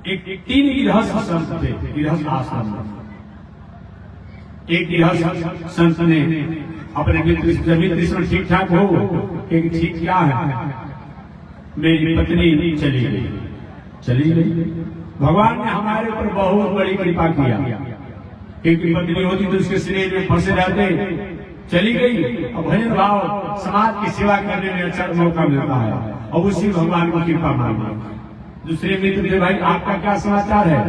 एक 3 गृहस्थ संत थे, गृहस्थ आश्रम में। एक गृहस्थ संत ने अपने मित्र ठीक ठाक हो, एक ठीक क्या है, मेरी पत्नी चली गई। भगवान ने हमारे ऊपर बहुत बड़ी कृपा किया। एक पत्नी होती तो उसके शरीर में फंसे रहते, चली गई। अब भजन भाव, समाज की सेवा करने में अच्छा मौका मिलता है, और उसी भगवान को कृपा मांगी। दूसरे मित्र थे, भाई आपका क्या समाचार है?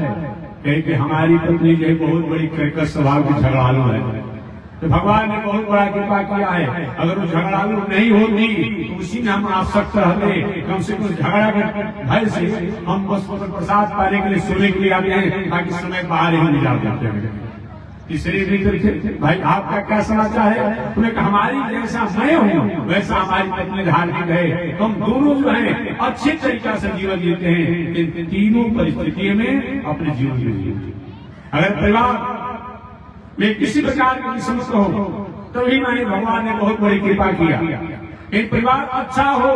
कहे कि हमारी पत्नी जो है बहुत बड़ी कर्कश स्वभाव की झगड़ालू है। तो भगवान ने बहुत बड़ा कृपा किया है। अगर वो झगड़ालू नहीं होती तो उसी में हम आसक्त रहते। कम से कम झगड़ा के भय से हम बस प्रसाद पाने के लिए सोने के लिए आते हैं, बाकी समय बाहर ही निकाल देते हैं। तीसरे मित्र थे, भाई आपका क्या समाचार है? उन्हें कहा हमारी जैसा मैं हूँ वैसा हमारी पत्नी धार्मिक है, हम दोनों जो है अच्छे तरीका से जीवन जीते हैं। इन तीनों परिस्थितियों में अपने जीवन जीते। अगर परिवार में किसी प्रकार की समस्या हो, तभी मैंने भगवान ने बहुत बड़ी कृपा किया। एक परिवार अच्छा हो,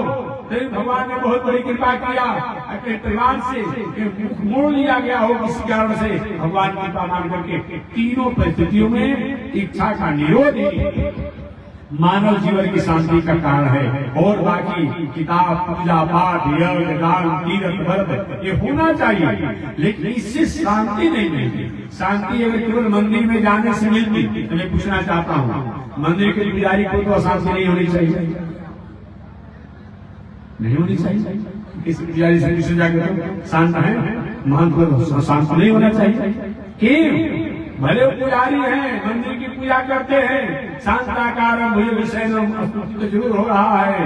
तभी भगवान ने बहुत बड़ी कृपा किया। अपने परिवार से मुख मोड़ लिया गया हो किसी कारण से, भगवान की कृपा मान करके तीनों परिस्थितियों में इच्छा का निरोध ही मानव जीवन की शांति का कारण है। और बाकी किताब, पूजा पाठ, यज्ञ, दान, तीर्थ, व्रत ये होना चाहिए, लेकिन इससे शांति नहीं मिलती। शांति अगर केवल मंदिर में जाने से मिलती तो मैं पूछना चाहता हूँ, मंदिर के पुजारी को तो अशांति नहीं होनी चाहिए, नहीं होनी चाहिए। किसी पुजारी से किसी जाकर शांत है, महंत को शांत नहीं होना चाहिए। क्यों? भले वो पुजारी हैं, मंदिर की पूजा करते हैं, शांताकार मुझे विषय तो जरूर हो रहा है,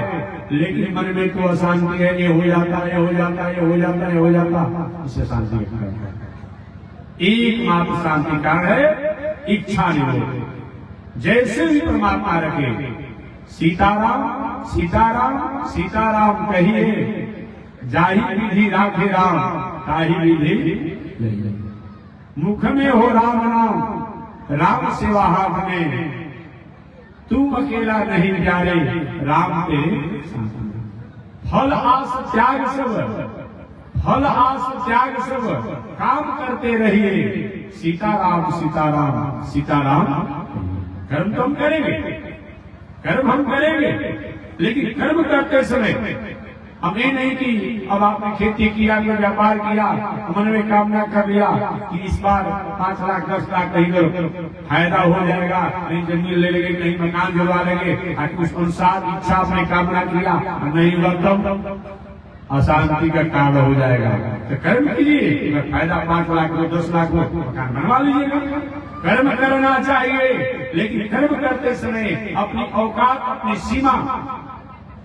लेकिन मन में तो अशांति है। ये हो जाता है, ये हो जाता है, ये हो जाता है, ये हो जाता, इससे शांति का एकमात्र शांति कारण है इच्छा निरोध। जैसे भी परमात्मा रखे, सीताराम सीताराम सीताराम कहिए, जाहि विधि राखे राम, ताहि विधि मुख में हो राम नाम, राम सेवा हाथ में, तुम अकेला नहीं प्यारे, राम तेरे फल आस त्याग सब, फल आस त्याग सब, काम करते रहिए, सीताराम सीताराम सीताराम। कर्म तो हम करेंगे, कर्म हम करेंगे, लेकिन कर्म करते समय अब ये नहीं कि अब आपने खेती किया या व्यापार किया, मन में कामना कर लिया कि इस बार 5 लाख 10 लाख कहीं फायदा हो जाएगा, कहीं जमीन ले लेंगे, कहीं मकान जुड़वा लेंगे, उस अनुसार इच्छा अपने कामना किया, नहीं हुआ तब अशांति का कारण हो जाएगा। तो कर्म कीजिए, फायदा 5 लाख हो 10 लाख हो, मकान बनवा लीजिएगा। कर्म करना चाहिए, लेकिन कर्म करते समय अपनी औकात, अपनी सीमा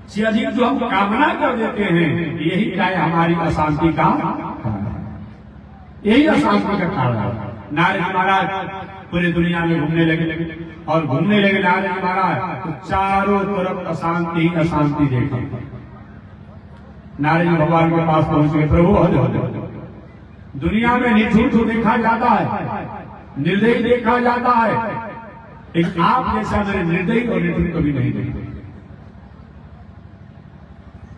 से अधिक जो हम कामना कर देते हैं, यही क्या है हमारी अशांति का कारण, यही अशांति का कारण है। नारद महाराज पूरी दुनिया में घूमने लगे, और घूमने लगे नारद महाराज तो चारों तरफ अशांति ही अशांति देखा। नारद भगवान के पास पहुंच गए, प्रभु दुनिया में निठुर को देखा जाता है, निर्दयी देखा जाता है, लेकिन आप जैसा मैंने निर्दयी और निठुर कभी नहीं देखा।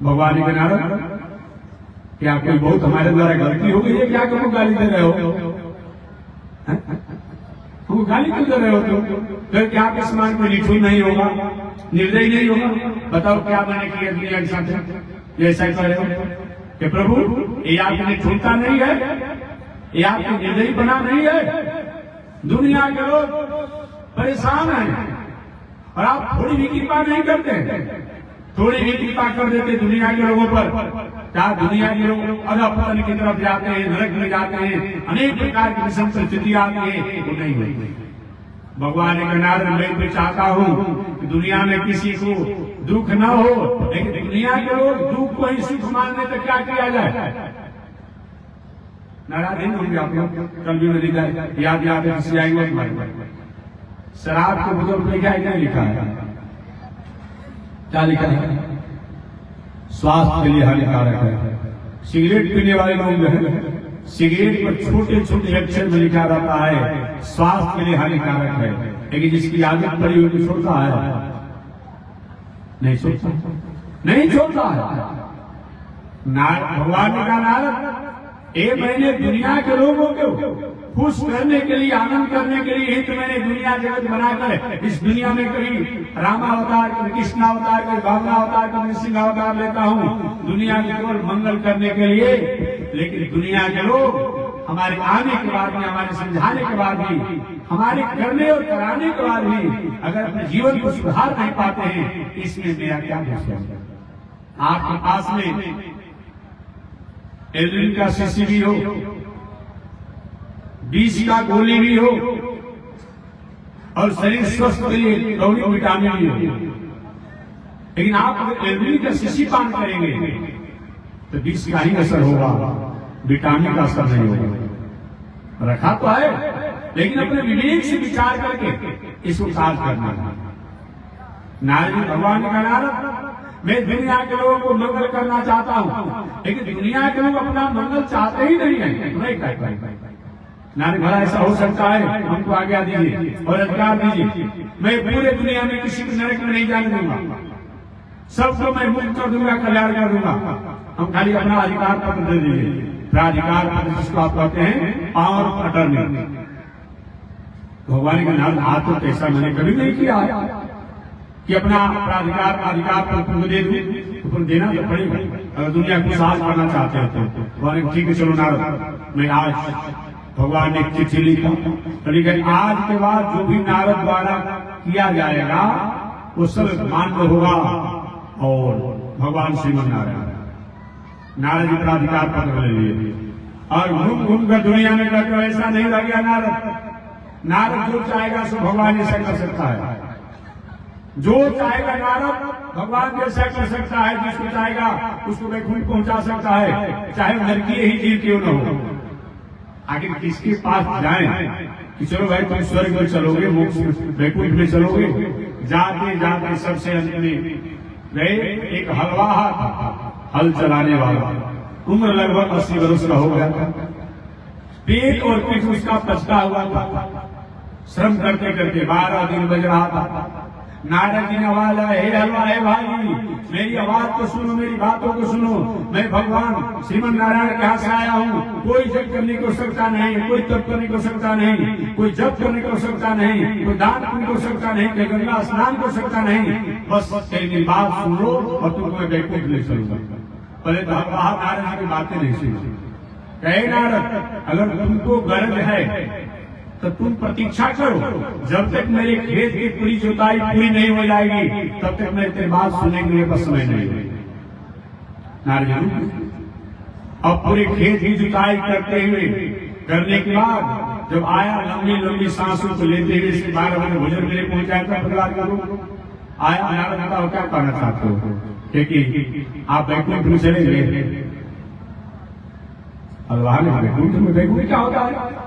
भगवान के नारद, क्या कोई बहुत हमारे द्वारा गलती हो गई है? क्या तुमको गाली दे रहे हो? तुमको गाली क्यों दे रहे हो? फिर क्या आपके समान कोई निठुर नहीं होगा, निर्दयी नहीं होगा? बताओ क्या मैंने किया दुनिया के साथ ये ऐसा कर रहे हो कि प्रभु ये आपकी निठुरता नहीं है, ये आपकी निर्दयी बना नहीं है। दुनिया के लोग परेशान हैं और आप थोड़ी भी कृपा नहीं करते, थोड़ी भी कृपा कर देते दुनिया के लोगों पर। क्या दुनिया के लोग अधःपतन की तरफ जाते हैं, नरक में जाते हैं, अनेक प्रकार की विषम परिस्थिति आती है, वो नहीं होती। भगवान के नारद, मैं तो चाहता हूं कि दुनिया में किसी को दुख न हो, लेकिन दुनिया के लोग दुख को ही सुख मानने तो क्या किया जाए? नाराज नहीं होंगे आप लोग? कल भी मैं लिखा है, याद याद है किसी आएंगे हमारे शराब के बोतल पे क्या लिखा है? क्या लिखा है? स्वास्थ्य के लिए हानिकारक है। सिगरेट पीने वाले लोग जो है, सिगरेट पर छोटे छोटे अक्षर में लिखा रहता है स्वास्थ्य के लिए हानिकारक है, लेकिन जिसकी आदत पड़ी हुई छोड़ता है? नहीं छोड़ता, नहीं छोड़ता है। भगवान का नारद, मैंने दुनिया के लोगों को खुश करने के लिए, आनंद करने के लिए ही तो मैंने दुनिया जगत बनाकर इस दुनिया में कभी रामावतार, कभी कृष्णावतार, कभी भावनावतार, कभी सिंहावतार लेता हूँ, दुनिया के केवल मंगल करने के लिए। लेकिन दुनिया के लोग हमारे आने के बाद भी, हमारे समझाने के बाद भी, हमारे करने और कराने के बाद भी अगर अपने जीवन को सुधार नहीं पाते हैं, इसमें मेरा क्या दोष है? आपके पास में एल्ड्रिन का शीशी भी हो, 20 का गोली भी हो, और शरीर स्वस्थ के लिए कौड़ी विटामिन भी हो, लेकिन आप अगर एल्ड्रिन का शीशी पान करेंगे तो 20 का ही असर होगा, विटामिन का असर नहीं होगा। रखा तो है, लेकिन अपने विवेक से विचार करके इसको कार्य करना है। नारद भगवान का नारद, मैं दुनिया के लोगों को मंगल करना चाहता हूँ, लेकिन दुनिया के लोग अपना मंगल चाहते ही नहीं है। नारद भला ऐसा हो सकता है? हमको आज्ञा दीजिए और अधिकार दीजिए, मैं पूरे दुनिया में किसी को नरक में नहीं जाने दूंगा, सबको मैं मुक्त कर दूंगा, कल्याण कर दूंगा। हम खाली अपना अधिकार पत्र दे दीजिए, प्राधिकार पत्र जिसको आप कहते हैं, पावर ऑफ अटर्नी। भगवान का नाम हाथ तो ऐसा मैंने कभी नहीं किया है कि अपना प्राधिकार अधिकार पर तुमको दे दूं, तो तुम देना तो पड़ेगा अगर दुनिया को साथ करना चाहते हो तो। भगवान ठीक है, चलो नारद, मैं आज भगवान ने चिट्ठी लिखा, लेकिन आज के बाद जो भी नारद द्वारा किया जाएगा वो सब मान्य होगा। और भगवान श्रीमन नारद जी प्राधिकार पत्र ले लिए और घूम घूम कर दुनिया में कहते ऐसा नहीं रह गया नारद। नारद जो चाहेगा सो भगवान ऐसा कर सकता है, जो चाहेगा नारद भगवान जैसा कर सकता है, जिसको चाहेगा उसको वैकुंठ पहुंचा सकता है, चाहे नरकीय ही जीव क्यों न हो। आखिर किसके पास जाए कि चलो भाई तुम स्वर्ग में चलोगे, मोक्ष वैकुंठ में चलोगे? जाते जाते सबसे अंत में गए एक हलवाहा था, हल चलाने वाला, उम्र लगभग 80 वर्ष का हो गया था, पेट और पीठ उसका पचता हुआ था, श्रम करते करते 12 दिन बज रहा था। नारद जी ने आवाज आया, हे हलवा है भाई, मेरी आवाज को सुनो, मेरी बातों को सुनो, मैं भगवान श्रीमन नारायण के यहाँ से आया हूँ। कोई जप करने को सकता नहीं, कोई तप करने को सकता नहीं, कोई जप करने को सकता नहीं, कोई दान करने को सकता नहीं, कोई गंगा स्नान को सकता नहीं, बस मेरी बात सुनो और तुमको वैकुंठ ले चलूंगा। पहले तो नारद जी की बातें नहीं सुनी। कहे नारद, अगर तुमको गर्व है तो तुम प्रतीक्षा करो, जब तक मेरे खेत की पूरी जुताई पूरी नहीं हो जाएगी तब तक मैं तेरी बात सुनने के लिए बस समय नहीं होगी। नारद अब पूरे खेत की जुताई करने के बाद जब आया, लंबी लंबी सांसों को लेते हुए 12 बजे भोजन के लिए पहुंचाया था परिवार के लोग आया। नारद बताओ क्या कहना चाहते हो, क्योंकि आप वैकुंठ में चले गए। वैकुंठ में वैकुंठ क्या होता है?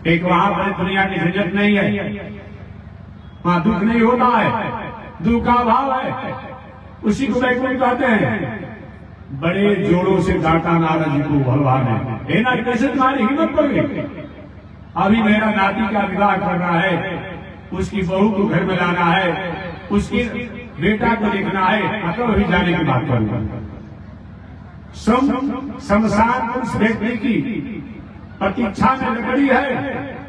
एक वहां पर दुनिया की झंझट नहीं है, वहां दुख नहीं होता है, दुख का अभाव है, उसी को वैकुंठ कहते हैं। बड़े जोरों से डांटा नारद जी को भगवान ने, हे ना कैसे तुम्हारी हिम्मत पड़ गई? अभी मेरा नाती का विवाह करना है, उसकी बहू को घर में लाना है, उसके बेटा को देखना है, मतलब अभी जाने की बात करूंगा। शमशान उस व्यक्ति की प्रतीक्षा में लकड़ी है,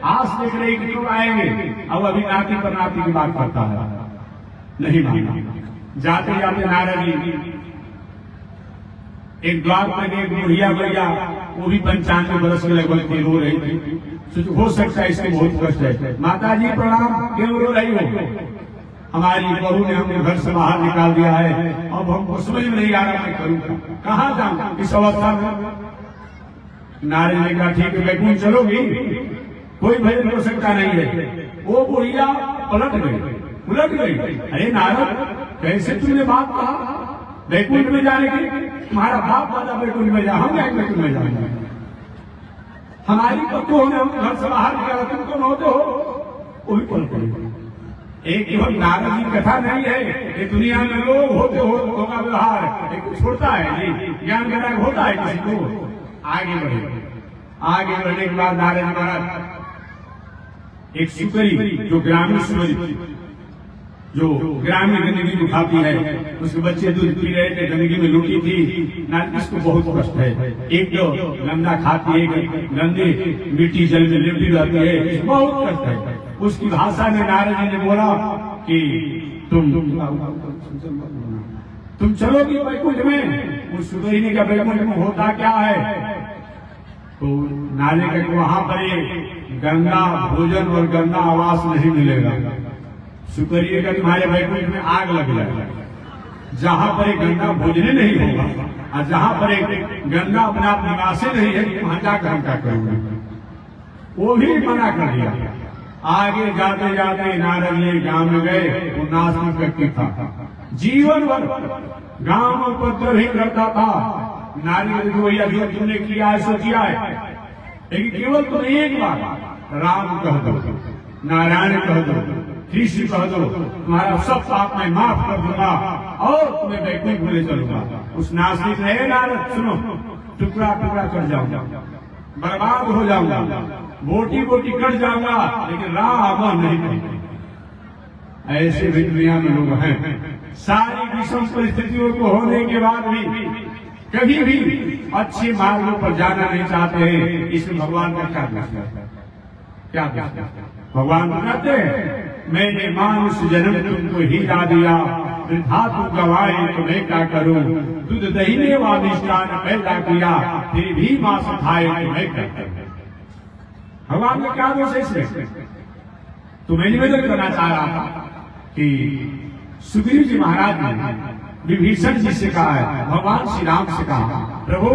आस देख रही कि क्यों आएंगे, अब अभी नाती पर नाती की बात करता है, नहीं माना। जाते जाते नारद जी एक द्वार पर एक बुढ़िया भैया, वो भी 95 वर्ष के लगभग थी, रो रही थी। हो सकता है इसके बहुत कष्ट है। माता जी प्रणाम, क्यों रो रही हो? हमारी बहू ने हमें घर से बाहर निकाल दिया है, अब हमको समझ में नहीं आ रहा मैं करूँ कहाँ जाऊँ इस अवस्था में। नारद ने कहा ठीक है बैकुंठ चलोगी, कोई भय हो सकता नहीं है। वो बुढ़िया पलट गई, उलट गई। अरे नारद कैसे तुमने बात कहा बैकुंठ में जाने की? तुम्हारा बाप दादा बैकुंठ में जा, हम बैकुंठ में जाएंगे। हमारी पत्तों ने हम घर से बाहर निकाला, तुम कौन होते हो? वही पलट गई। एक केवल नारद जी कथा नहीं है, ये दुनिया में लोग होते होगा व्यवहार एक छोड़ता है जी, ज्ञान ज्ञान होता है किसी को। आगे बढ़े, आगे बढ़ने के बाद नारद महाराज एक सुकरी, जो ग्रामीण सुकरी, जो ग्रामीण गंदगी को खाती है, उसके बच्चे दूध पी रहे थे, गंदगी में लुटी थी। नारद इसको बहुत कष्ट है, एक तो गंदा खाती है, गंदे मिट्टी जल में लिपटी रहती है, बहुत कष्ट है। उसकी भाषा में नारद जी ने बोला कि तुम चलोगी बैकुंठ में? उस सुकरी ने कहा बैकुंठ में होता क्या है? तो नारद ने कहा वहां पर गंगा भोजन और गंगा आवास नहीं मिलेगा। सुकरी का तुम्हारे बैकुंठ में आग लग जाएगा, जहां पर एक गंगा भोजन नहीं होगा और जहां पर एक गंगा अपना निवास नहीं है, वहां जाकर क्या करोगे? वो भी मना कर दिया। आगे जाते जाते नारद जी गांव में गए, वो नास्तिक व्यक्ति था, जीवन भर गांव में उपद्रव ही करता था। नारद जी भैया जो तुमने किया है सो किया है, लेकिन केवल तुम एक बार राम कह दो, नारायण कह दो, कृष्ण कह दो, तुम्हारा सब पाप मैं माफ कर दूंगा और तुम्हें बैकुंठ में ले चलूंगा। उस नास्तिक ने नारद सुनो, टुकड़ा टुकड़ा कर जाऊंगा, बर्बाद हो जाऊंगा, बोटी बोटी कट जाऊंगा, लेकिन राम नहीं कहूंगा। ऐसे भी दुनिया में लोग हैं, सारी विषम परिस्थितियों को होने के बाद भी कभी भी अच्छे मार्गों पर जाना नहीं चाहते हैं। इसमें भगवान का क्या दोष है? क्या दोष है? भगवान कहते हैं मैंने मानुष जन्म तुमको हीरा दिया, धातु गवाए तो मैं क्या करूं? दूध दही ने वादिष्टान पैदा किया, फिर भी मांस खाए तो मैं क्या करूं? भगवान का क्या दोष है इसमें? तो मैं निवेदन करना चाह रहा था कि सुग्रीव जी महाराज ने विभीषण जी से कहा है, भगवान श्री राम से कहा, प्रभु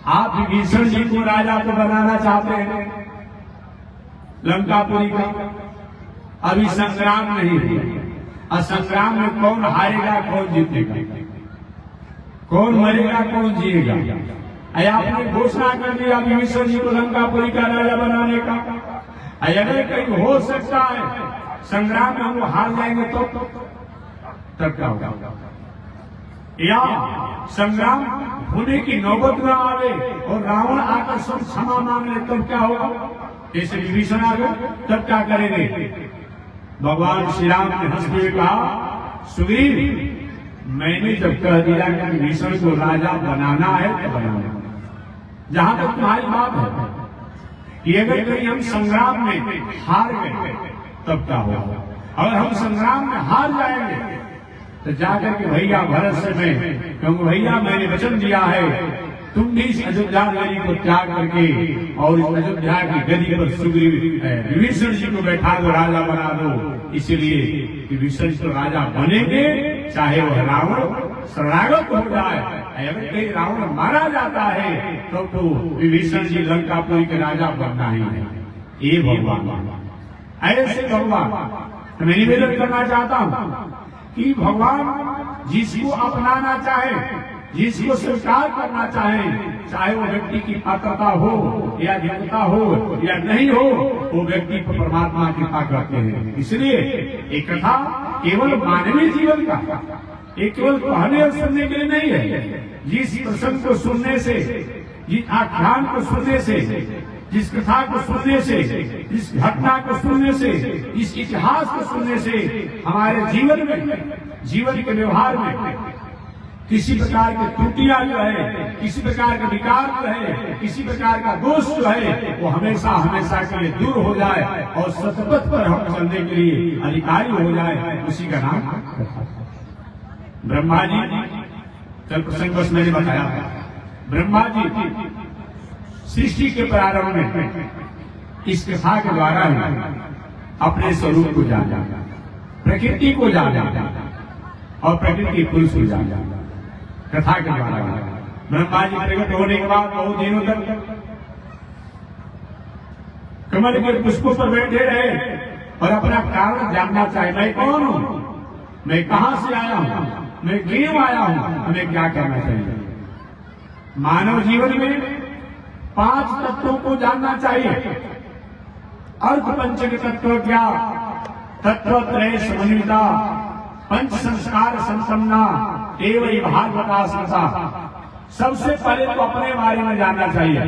आप विभीषण जी को राजा तो बनाना चाहते हैं लंकापुरी का, अभी संग्राम नहीं हुआ, और संग्राम में कौन हारेगा कौन जीतेगा, कौन मरेगा कौन जिएगा? आपने घोषणा कर दिया विभीषण जी को लंकापुरी का राजा बनाने का। अगर कहीं हो सकता है संग्राम में हम हार जाएंगे तो तब क्या होगा? या संग्राम होने की नौबत न आवे और रावण आकर सब क्षमा मांग ले तब क्या होगा? जैसे विभीषण आ गए तब क्या करेंगे? भगवान श्री राम ने हंस के कहा, सुग्रीव मैंने जब कह दिया कि विभीषण को राजा बनाना है तो बनाना। जहां तक तुम्हारी बात है कि अगर कहीं हम संग्राम में हार गए तब क्या होगा? अगर हम संग्राम में हार जाएंगे तो जाकर के भैया भरत से मैं क्योंकि भैया मैंने वचन दिया है तुम भी इस अयोध्या गदी को त्याग करके और इस अयोध्या की गदी पर सुग्रीव विभीषण जी को बैठा दो, राजा बना दो। इसलिए विभीषण जी तो राजा बनेंगे, चाहे वह रावण शरणागत हो जाए। अगर कहीं रावण मारा जाता है तो विभीषण जी लंकापुरी के राजा बनना ही है। ये भगवान ऐसे भगवान मैं निवेदन करना चाहता हूँ कि भगवान जिसको अपनाना चाहे, जिसको स्वीकार करना चाहे, चाहे वो व्यक्ति की पात्रता हो या योग्यता हो या नहीं हो, वो व्यक्ति को परमात्मा कृपा करते हैं। इसलिए एक कथा केवल मानवीय जीवन का, ये केवल कहने और सुनने के लिए नहीं है। जिस प्रसंग को सुनने से, जिस आख्यान को सुनने से, जिस कथा को सुनने से, जिस घटना को सुनने से, जिस इतिहास को सुनने से हमारे जीवन में, जीवन के व्यवहार में किसी प्रकार की त्रुटियां जो है, किसी प्रकार का विकार जो है, किसी प्रकार का दोष जो है, वो हमेशा हमेशा के लिए दूर हो जाए और सतपथ पर हम चलने के लिए अधिकारी हो जाए, उसी का नाम ब्रह्मा जी। कल प्रसंग बस मैंने बताया था, ब्रह्मा जी सृष्टि के प्रारंभ में इस कथा के द्वारा ही अपने स्वरूप को जाना, प्रकृति को जाना और प्रकृति पुरुष को जाना, कथा के द्वारा। ब्रह्मा जी प्रकट होने के बाद बहुत दिनों तक कमल के पुष्पों पर बैठे रहे और अपना कारण जानना चाहे, मैं कौन हूं, मैं कहां से आया हूं, मैं क्यों आया हूं, हमें क्या करना चाहिए। मानव जीवन में 5 तत्वों को जानना चाहिए। अर्थ पंचक तत्व क्या, तत्वत्रय समन्विता, पंच संस्कार संपन्ना एवं भागवता संसा। सबसे पहले तो अपने बारे में जानना चाहिए।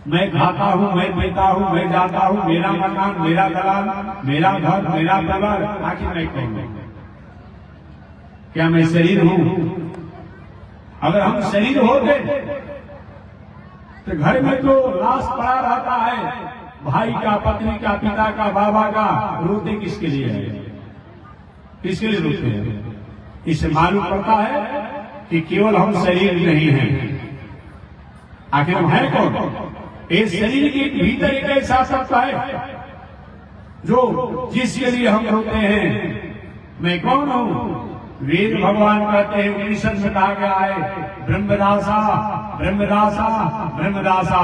मैं खाता हूं, मैं पीता हूं, मैं जाता हूं, मेरा मकान, मेरा दलाल, मेरा घर, मेरा परिवार, आखिर मैं कौन हूं? क्या मैं शरीर हूं? अगर हम शरीर होते तो घर में तो लाश पड़ा रहता है, भाई का, पत्नी का, पिता का, बाबा का, रोते किसके लिए है, किसके लिए रोते हैं? इससे मालूम पड़ता है कि केवल हम शरीर नहीं हैं, आखिर हम हैं कौन? इस शरीर के भीतर एक ऐसा सत्ता है जो जिसके लिए हम रोते हैं। मैं कौन हूं? वेद भगवान कहते हैं, उपनिषद में कहा गया है, ब्रह्मदासा ब्रह्मदासा ब्रह्मदासा।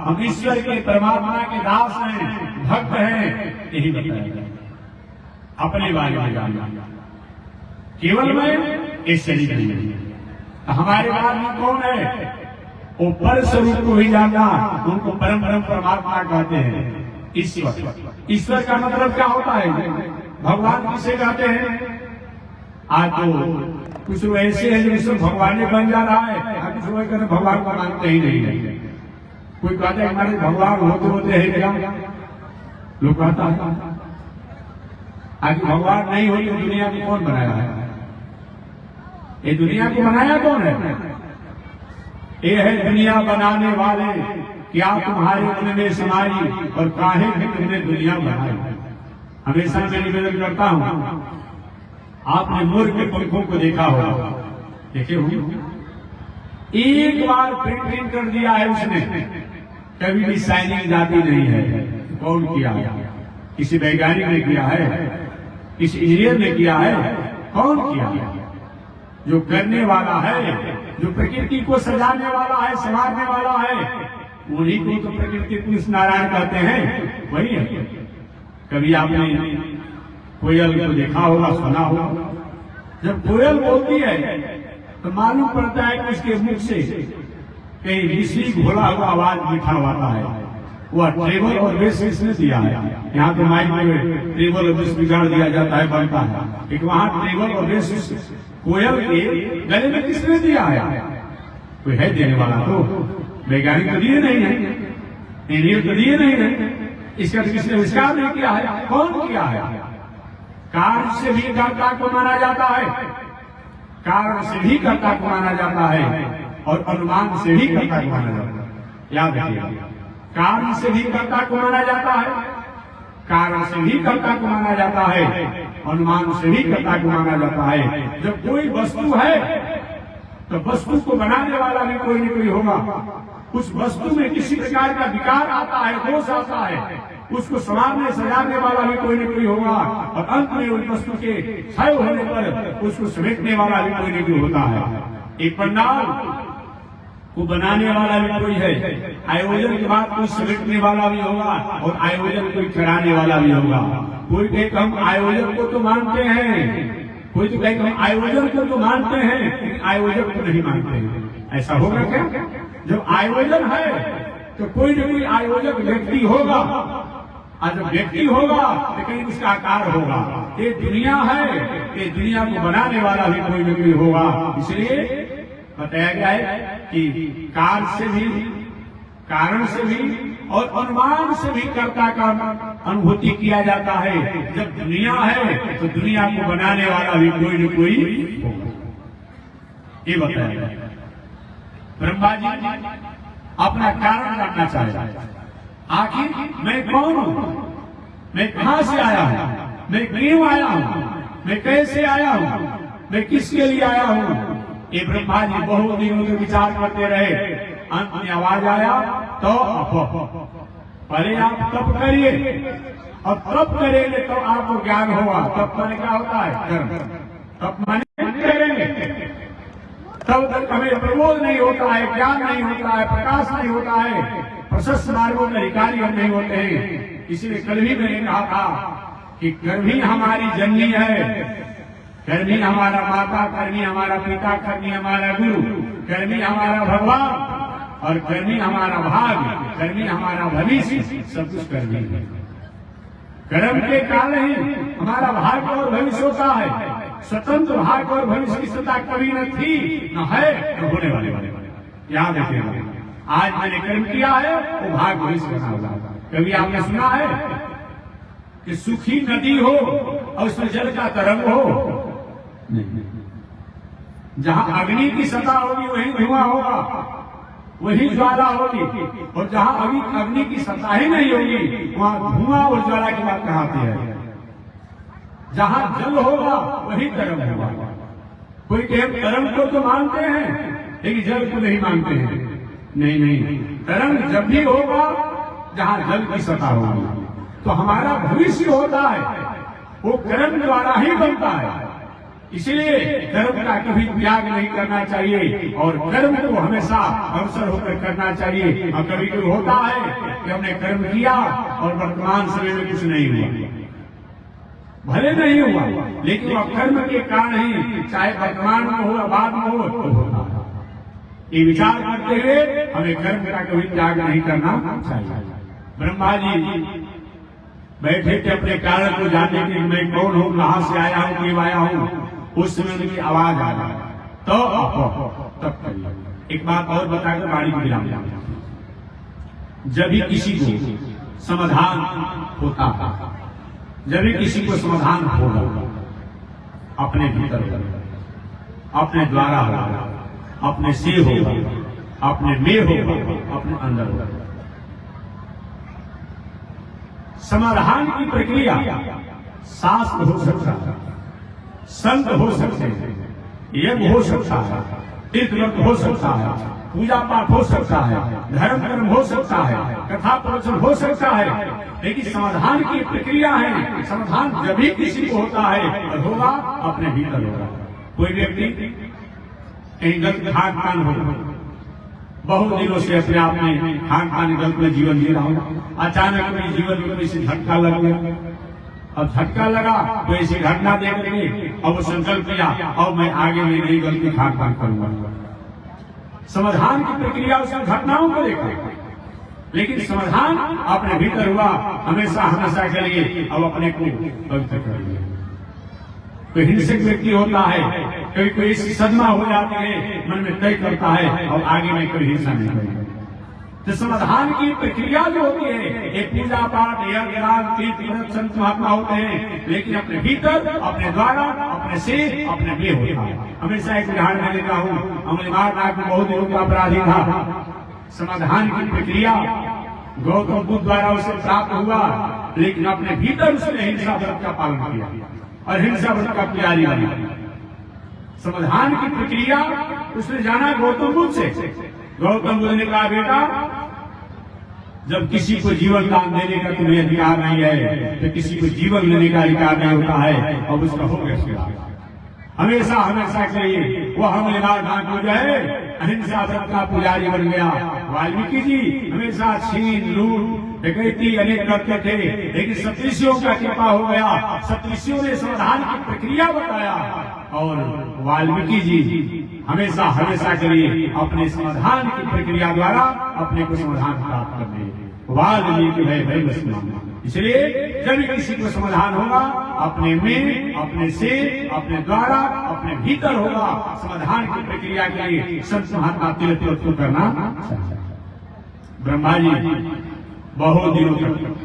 हम ईश्वर के, परमात्मा के दास हैं, भक्त हैं, यही बताया अपने बारे में जानना। केवल मैं इस शरीर नहीं है। हमारे बारे में कौन है? वो पर स्वरूप को भी जानना, उनको परम परम परमात्मा कहते हैं, ईश्वर। ईश्वर का मतलब क्या होता है? भगवान किसे कहते हैं? आज तो कुछ लोग ऐसे हैं जो ईश्वर भगवान बन जा रहा है, कुछ लोग कहते भगवान को मानते ही नहीं है। कोई कहते हैं हमारे भगवान होते होते है क्या? लोग कहता है आज भगवान नहीं होते दुनिया को कौन बनाया है? ये दुनिया को बनाया कौन है? ये है दुनिया बनाने वाले, क्या तुम्हारे मन में समाई और काहे भी तुमने दुनिया बनाई। हमेशा मैं निवेदन करता हूं, आपने मोर के पंखों को देखा होगा, देखे होंगे? एक बार प्रिंटिंग कर दिया है उसने, कभी भी शाइनिंग जाती नहीं है। कौन किया है? किसी वैज्ञानिक ने किया है, किसी इंजीनियर ने किया है? कौन किया? जो करने वाला है, जो प्रकृति को सजाने वाला है, संवारने वाला है, उन्हीं को तो प्रकृति पुरुष नारायण कहते हैं, वही है। कभी आपने कोयल को देखा होगा, सुना होगा? जब कोयल बोलती है तो मालूम पड़ता है कि उसके मुख से कहीं मिश्री घोला हुआ आवाज मीठा आता है। वह ट्रेबल और बेस किसने दिया है? यहाँ तो माइक में ट्रेबल और बेस बिगाड़ दिया जाता है, बनता है, लेकिन वहाँ ट्रेबल और बेस कोयल के गले में किसने दिया है? कोई है देने वाला? तो वैज्ञानिक तो दिए नहीं है, इंजीनियर तो दिए नहीं है, इसका तो किसने आविष्कार नहीं किया है? कौन किया है? कारण से भी कर्ता को माना जाता है, कारण से भी कर्ता को माना जाता है, और अनुमान से भी कर्ता को माना जाता है। याद रखिए, कारण से भी कर्ता को माना जाता है, कारण से भी कर्ता को माना जाता है, अनुमान से भी कर्ता को माना जाता है। जब कोई वस्तु है तो वस्तु को बनाने वाला भी कोई न कोई होगा। उस वस्तु में किसी प्रकार का विकार आता है, दोष आता है, उसको संवारने सजाने वाला भी कोई न कोई होगा, और अंत में उस वस्तु के क्षय होने पर उसको समेटने वाला भी कोई न कोई होता है। एक पंडाल को बनाने वाला भी कोई है, आयोजन के बाद कोई समेटने वाला भी होगा, और आयोजन कोई कराने वाला भी होगा। कोई कहे हम आयोजन को तो मानते हैं, कोई तो कहे हम आयोजन को तो मानते हैं, लेकिन आयोजक को नहीं मानते हैं। ऐसा होगा क्या? जब आयोजन है तो कोई न कोई आयोजक व्यक्ति होगा, आज जब व्यक्ति होगा तो कहीं उसका आकार होगा। ये दुनिया है, ये दुनिया को बनाने वाला भी कोई न कोई होगा। इसलिए बताया गया है कि काल से भी, कारण से भी और अनुमान से भी कर्ता का अनुभूति किया जाता है। जब दुनिया है तो दुनिया को बनाने वाला भी कोई न कोई होगा। ये बताया गया। ब्रह्मा जी अपना कारण जानना चाहता, आखिर मैं कौन हूं, मैं कहां से आया हूं, मैं क्यों आया हूं, मैं कैसे आया हूं, मैं किसके लिए आया हूं। ये ब्रह्मा जी बहुत दिनों से विचार करते रहे। अंत में आवाज आया तो पहले आप तप करिए और तप करेंगे तो आपको ज्ञान होगा। तप माने क्या होता है? कर्म। तप माने करेंगे तब तक हमें प्रबोध नहीं होता है, ज्ञान नहीं होता है, प्रकाश नहीं होता है, प्रशस्त मार्गों में अधिकारी हम नहीं होते हैं। इसलिए कल भी मैंने कहा था कि कर्म ही हमारी जननी है, कर्म ही हमारा माता, कर्म ही हमारा पिता, कर्म ही हमारा गुरु, कर्म ही हमारा भगवान और कर्म ही हमारा भाग्य, कर्म ही हमारा भविष्य, सब कुछ कर्म ही है। कर्म के कारण ही हमारा भाग्य और भविष्य होता है। स्वतंत्र भाग्य और भविष्य की सत्ता कभी न थी, न है, न होने वाले याद रखिएगा। आज मैंने कर्म किया है वो भाग्य भविष्य बना होगा। कभी आपने सुना है कि सूखी नदी हो और उसमें जल का तरंग हो? नहीं। जहां अग्नि की सत्ता होगी वहीं धुआं होगा, वही ज्वाला होगी। और जहां अग्नि की सत्ता ही नहीं होगी वहां धुआं और ज्वाला की बात कहां आती है? जहां जल होगा वही तरंग होगा। कोई कहे तरंग को तो मानते हैं लेकिन जल को नहीं मानते हैं। नहीं, तरंग जब भी होगा जहां जल की सत्ता होगी। तो हमारा भविष्य होता है वो कर्म द्वारा ही बनता है। इसलिए कर्म का कभी त्याग नहीं करना चाहिए और कर्म को हमेशा अवसर होकर करना चाहिए। और कभी कभी होता है कि हमने कर्म किया और वर्तमान समय में कुछ नहीं हुआ, भले नहीं हुआ लेकिन वह कर्म के कारण ही, चाहे वर्तमान में हो या बाद में हो, तो होता है। ये विचार करते हुए हमें कर्म का कभी त्याग नहीं करना चाहिए। ब्रह्मा जी बैठे थे अपने कारण को जानने के लिए, मैं कौन हूं, कहां से आया हूं, क्यों आया हूं। उस समय उनकी आवाज आ गई तो तब करिए। एक बात और बताकर वाणी को विराम दें। जब भी किसी को समाधान होता है, जब भी किसी को समाधान होगा अपने भीतर होगा, अपने द्वारा होगा, अपने से होगा, अपने में होगा, अपने अंदर होगा। समाधान की प्रक्रिया शास्त्र हो सकता है, संत हो सकते हैं, यज्ञ हो सकता है, तीर्थव्रत हो सकता है, पूजा पाठ हो सकता है, धर्म कर्म हो सकता है, कथा प्रवचन हो सकता है। लेकिन समाधान की प्रक्रिया है। समाधान जब भी किसी को होता है और होगा अपने भीतर होगा। कोई व्यक्ति कहीं गलत खान पान हो, बहुत दिनों से अपने आप में खान पान गलत में जीवन जी रहा हूं, अचानक अपने जीवन में किसी झटका लग गया। अब झटका लगा तो ऐसी घटना देख रही, अब वो संकल्प किया और मैं आगे में नहीं गलती खान पान करूंगा। समाधान की प्रक्रिया उसकी घटनाओं को देखा, लेकिन समाधान अपने भीतर हुआ। हमेशा हमेशा के लिए अब अपने को पवित्र कर लिया। कोई हिंसक व्यक्ति होता है, कभी कोई ऐसी सदमा हो जाती है, मन में तय करता है और आगे में कोई हिंसा नहीं करेगा। तो समाधान की प्रक्रिया जो होती है, ये पूजा पाठ, यज्ञ, तीर्थ व्रत, संत महात्मा होते हैं, लेकिन अपने भीतर, अपने द्वारा, अपने से, अपने में होता है। हमेशा एक उदाहरण मैं देता हूँ। अमलेमार नाग में बहुत दिनों का अपराधी था। समाधान की प्रक्रिया गौतम बुद्ध द्वारा उसे प्राप्त हुआ, लेकिन अपने भीतर उसने हिंसा व्रत का पालन किया और हिंसा व्रत का पुजारी बना। समाधान की प्रक्रिया उसने जाना गौतम बुद्ध से। गौतम बुद्ध ने कहा, बेटा जब किसी को जीवन दान देने का तुम्हें अधिकार नहीं है तो किसी को जीवन लेने का अधिकार नहीं होता है। और उसका हो गया हमेशा हमेशा के लिए वो अमलेमार नाग को जो है अहिंसा व्रत का पुजारी बन गया। वाल्मीकि जी हमेशा छीन लूट डकैती अनेक करते थे, लेकिन सप्तऋषियों का कृपा हो गया। सप्तऋषियों ने समाधान की प्रक्रिया बताया और वाल्मीकि जी हमेशा हमेशा के लिए अपने समाधान की प्रक्रिया द्वारा अपने को समाधान प्राप्त करने वाल्मीकि है। इसलिए जब भी किसी को समाधान होगा अपने में, अपने से, अपने द्वारा, अपने भीतर होगा। समाधान की प्रक्रिया के लिए संत महात्मा तिलक को करना चाहिए। ब्रह्मा जी बहुत दिनों तक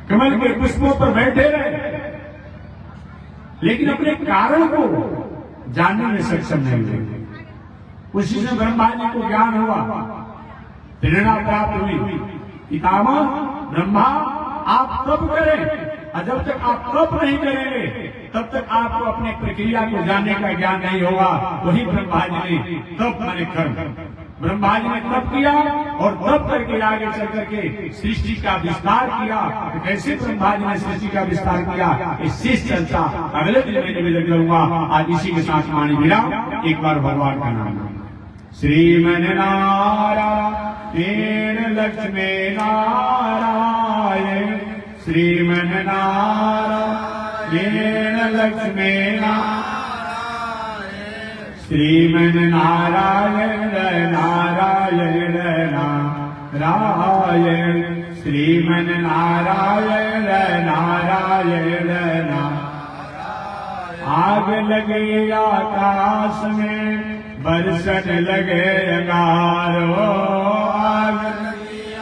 कमल के पुष्पों पर बैठे रहे, लेकिन अपने कारण को जानने में सक्षम नहीं हुए। उसी से ब्रह्मा जी को ज्ञान हुआ, प्रेरणा प्राप्त हुई। पितामह ब्रह्मा आप तप करें, और जब तक आप तप नहीं करेंगे तब तक आपको अपनी प्रक्रिया को जानने का ज्ञान नहीं होगा। वही ब्रह्मा जी ने तप माने कर्म, ब्रह्मा जी ने तप किया और तप करके आगे चल करके सृष्टि का विस्तार किया। तो कैसे ब्रह्मा जी ने सृष्टि का विस्तार किया, इस शेष चर्चा अगले दिन में निवेदन करूंगा। आज इसी के साथ वाणी मिला। एक बार भगवान का नाम श्रीमन नारायण लक्ष्मी नारायण, श्रीमन नारायण लक्ष्मी नारायण, श्रीमन नारायण नारायण नारायण, श्रीमन नारायण नारायण नारायण। आग लगे आकाश में बरसन लगे अंगारो, आग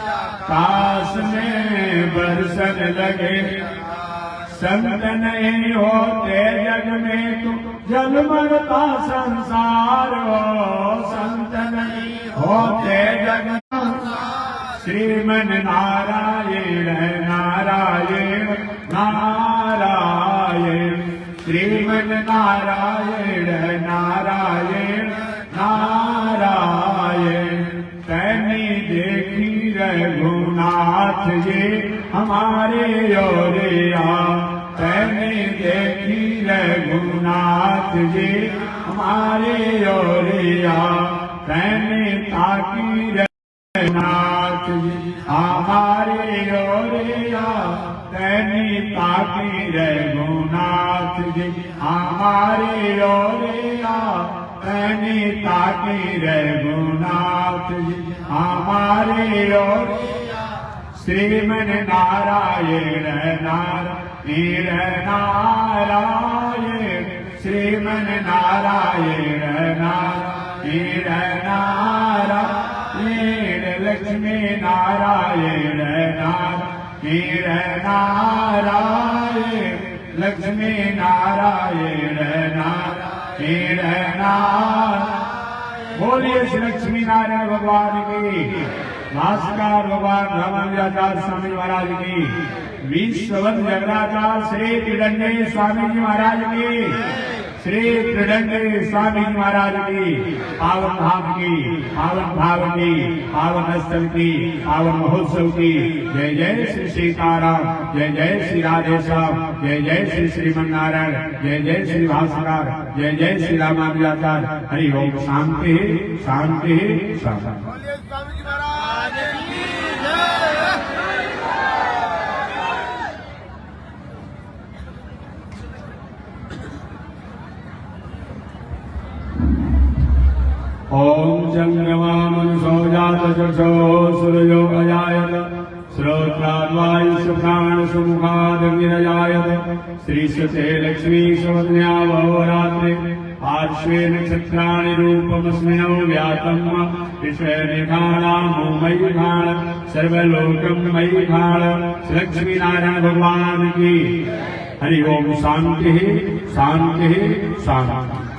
आकाश में बरसन लगे। संत नहीं होते जग में तो जलमरता संसार हो, संत नहीं होते जग में। श्रीमन नारायण नारायण नारायण, श्रीमन नारायण नारायण नारायण। तैनी देखी रघुनाथ ये हमारे योरिया, तैनी देखी रघुनाथ ये हमारे योरिया, तैनी ताकी रघुनाथ जी हमारे योरिया, तैनी ताकी रघुनाथ जी हमारे योरिया, तैनी ताकी रघुनाथ जी हमारे योरिया। श्रीमन नारायण नारायण नारायण, श्रीमन नारायण नारायण नारायण, लक्ष्मी नारायण नारायण नारायण, लक्ष्मी नारायण नारायण नारायण। बोलिए श्री लक्ष्मी नारायण भगवान की, भास्कर भगवान रामानुजाचार्य स्वामी महाराज की, विश्ववत जगदाचार्य श्री त्रिदंडी स्वामी जी महाराज की, श्री त्रिदंडी स्वामी जी महाराज की पावन धाम की, पावन भाव की, पावन स्थल की, पावन महोत्सव की। जय जय श्री सीताराम, जय जय श्री राधेश्याम, जय जय श्री श्रीमन नारायण, जय जय श्री भास्कर, जय जय श्री रामानुजाचार्य। हरि ओम। शांति शांति शांति। ओम जंगमामनुषो जातचक्षो सूर्यो अजायत, श्रोत्राद्वायुषु प्राणसुमुखादग्निरजायत। श्रीशते लक्ष्मी स्वज्ञा बहुरात्रे, पार्श्वे नक्षत्राणि रूपमस्मिनो व्यातम्। विश्वनिखाणामो मयि खाण, सर्वलोकं मयि खाण। लक्ष्मी नारायण भगवान की। हरि ओम। शांति शांति शांति।